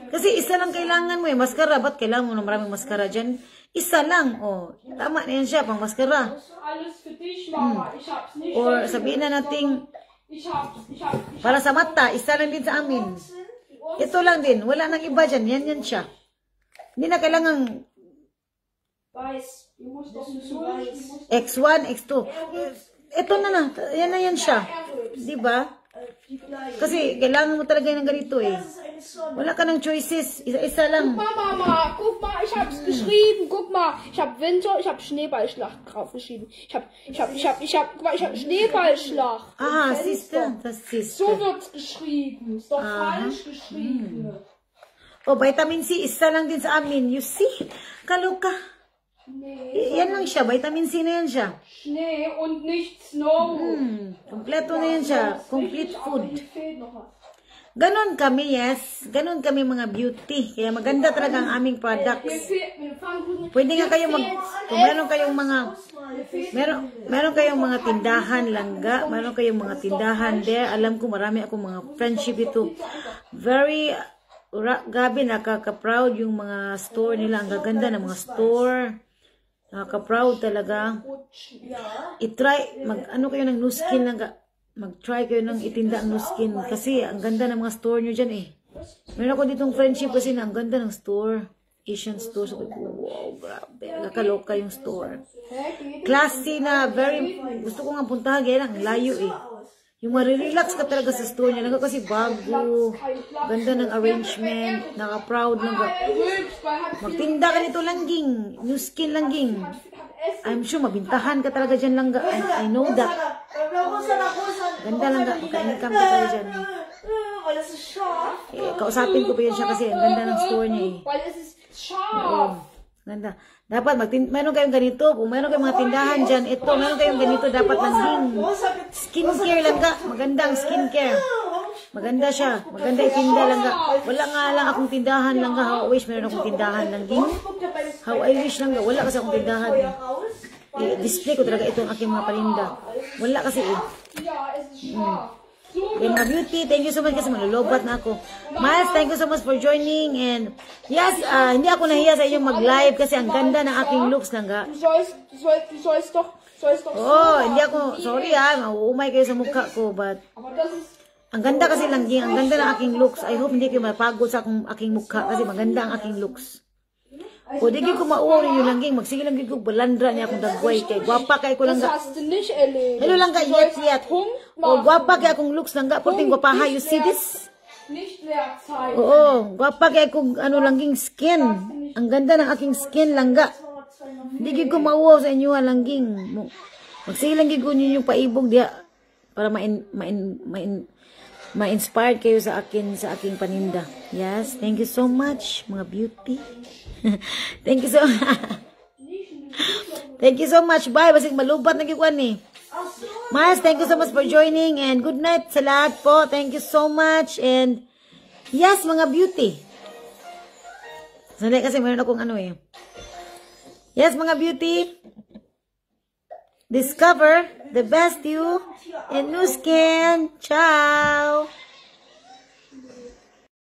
Kasi isa lang kailangan mo eh. Maskara, ba't kailangan mo ng maraming maskara dyan? Isa lang. Oh, tama na yan siya, pang maskara. Or sabihin na natin, para sa mata, isa lang din sa amin. Ito lang din. Wala nang iba dyan. Yan siya. Hindi na kailangan X1, X2. Ito na. Yan na yan siya. Diba? Kasi kailangan mo talaga ng ganito eh. Wala ka ng choices. Isa-isa lang. Mama, guck mal, ich hab's geschrieben. Guck mal, ich hab Winter, ich hab Schneeballschlacht draufgeschrieben. Ich hab Schneeballschlacht. Sister. Das sister. So wird's geschrieben. Ist doch falsch geschrieben. Vitamin C, isa lang din sa amin. You see? Kaloka. Yan lang siya. Vitamin C na yan siya. Schnee und nicht Snow. Kompleto na yan siya. Complete food. Ganon kami, yes. Ganon kami mga beauty. Kaya maganda talaga ang aming products. Pwede nga kayong kung meron kayong mga meron kayong mga tindahan langga, meron kayong mga tindahan there. Alam ko marami akong mga friendship ito. Very gabi, nakaka-proud yung mga store nila. Ang gaganda ng mga store. Nakaka-proud talaga. I-try, ano kayo ng Nuskin lang, mag-try kayo ng itinda ang Nuskin. Kasi ang ganda ng mga store nyo dyan eh. Meron ako ditong friendship kasi na ang ganda ng store. Asian store. So, wow, grabe. Nakakaloka yung store. Classy na, very, gusto ko nga puntahan. Kaya lang, layo eh. Yung marirelax ka talaga sa store niya. Kasi bago, ganda ng arrangement, naka-proud lang ka. Magtinda ka nito langging, new skin langging. I'm sure mabintahan ka talaga dyan lang. I know that. Ganda lang ka, magka-income ka talaga dyan. weil es ist scharf. Kausapin ko pa yun siya kasi ang ganda ng store niya eh. Weil es ist scharf. Ganda. Dapat meron kayong ganito. Kung meron kayong mga tindahan dyan, ito, meron kayong ganito, dapat nanding skincare lang ka. Magandang skincare. Maganda siya. Maganda itinda lang ka. Wala nga lang akong tindahan lang ka. How I wish meron akong tindahan lang din. How I wish lang ka. Wala kasi akong tindahan. I-display ko talaga itong aking mga paninda. Wala kasi eh. Ja, es ist scharf. Okay, mga beauty, thank you so much kasi malulubat na ako. Miles, thank you so much for joining. And yes, hindi ako nahiya sa inyong mag-live kasi ang ganda ng aking looks lang ga. Du sollst doch Oh, hindi ako, sorry mauumay kayo sa mukha ko, but aber das ist ang ganda kasi lang din, ang ganda ng aking looks. I hope hindi kayo mapagod sa aking mukha kasi maganda ang aking looks. O di ko mauwaw rin yung langging, magsige lang ko balandra niya akong dagway kay gwapa kay ko lang ga. hast du nicht erlebt. Hello lang ga, yet. O gwapa kay akong looks lang ga, puting gwapaha, you see this? Nicht leer Zeit. Oo, gwapa kay akong langging skin. Ang ganda ng aking skin lang ga. Hindi ko mauwaw sa inyo langging. Magsige lang ko ninyo yung paibog diya para ma-inspired kayo sa aking paninda. Yes, thank you so much mga beauty. Thank you so Thank you so much. Bye. Basig malubat na gikuan ni. Miles, thank you so much for joining and good night sa lahat po. Thank you so much and yes mga beauty. Sandali kasi meron akong Yes mga beauty. Discover the best you in Nu Skin. Ciao.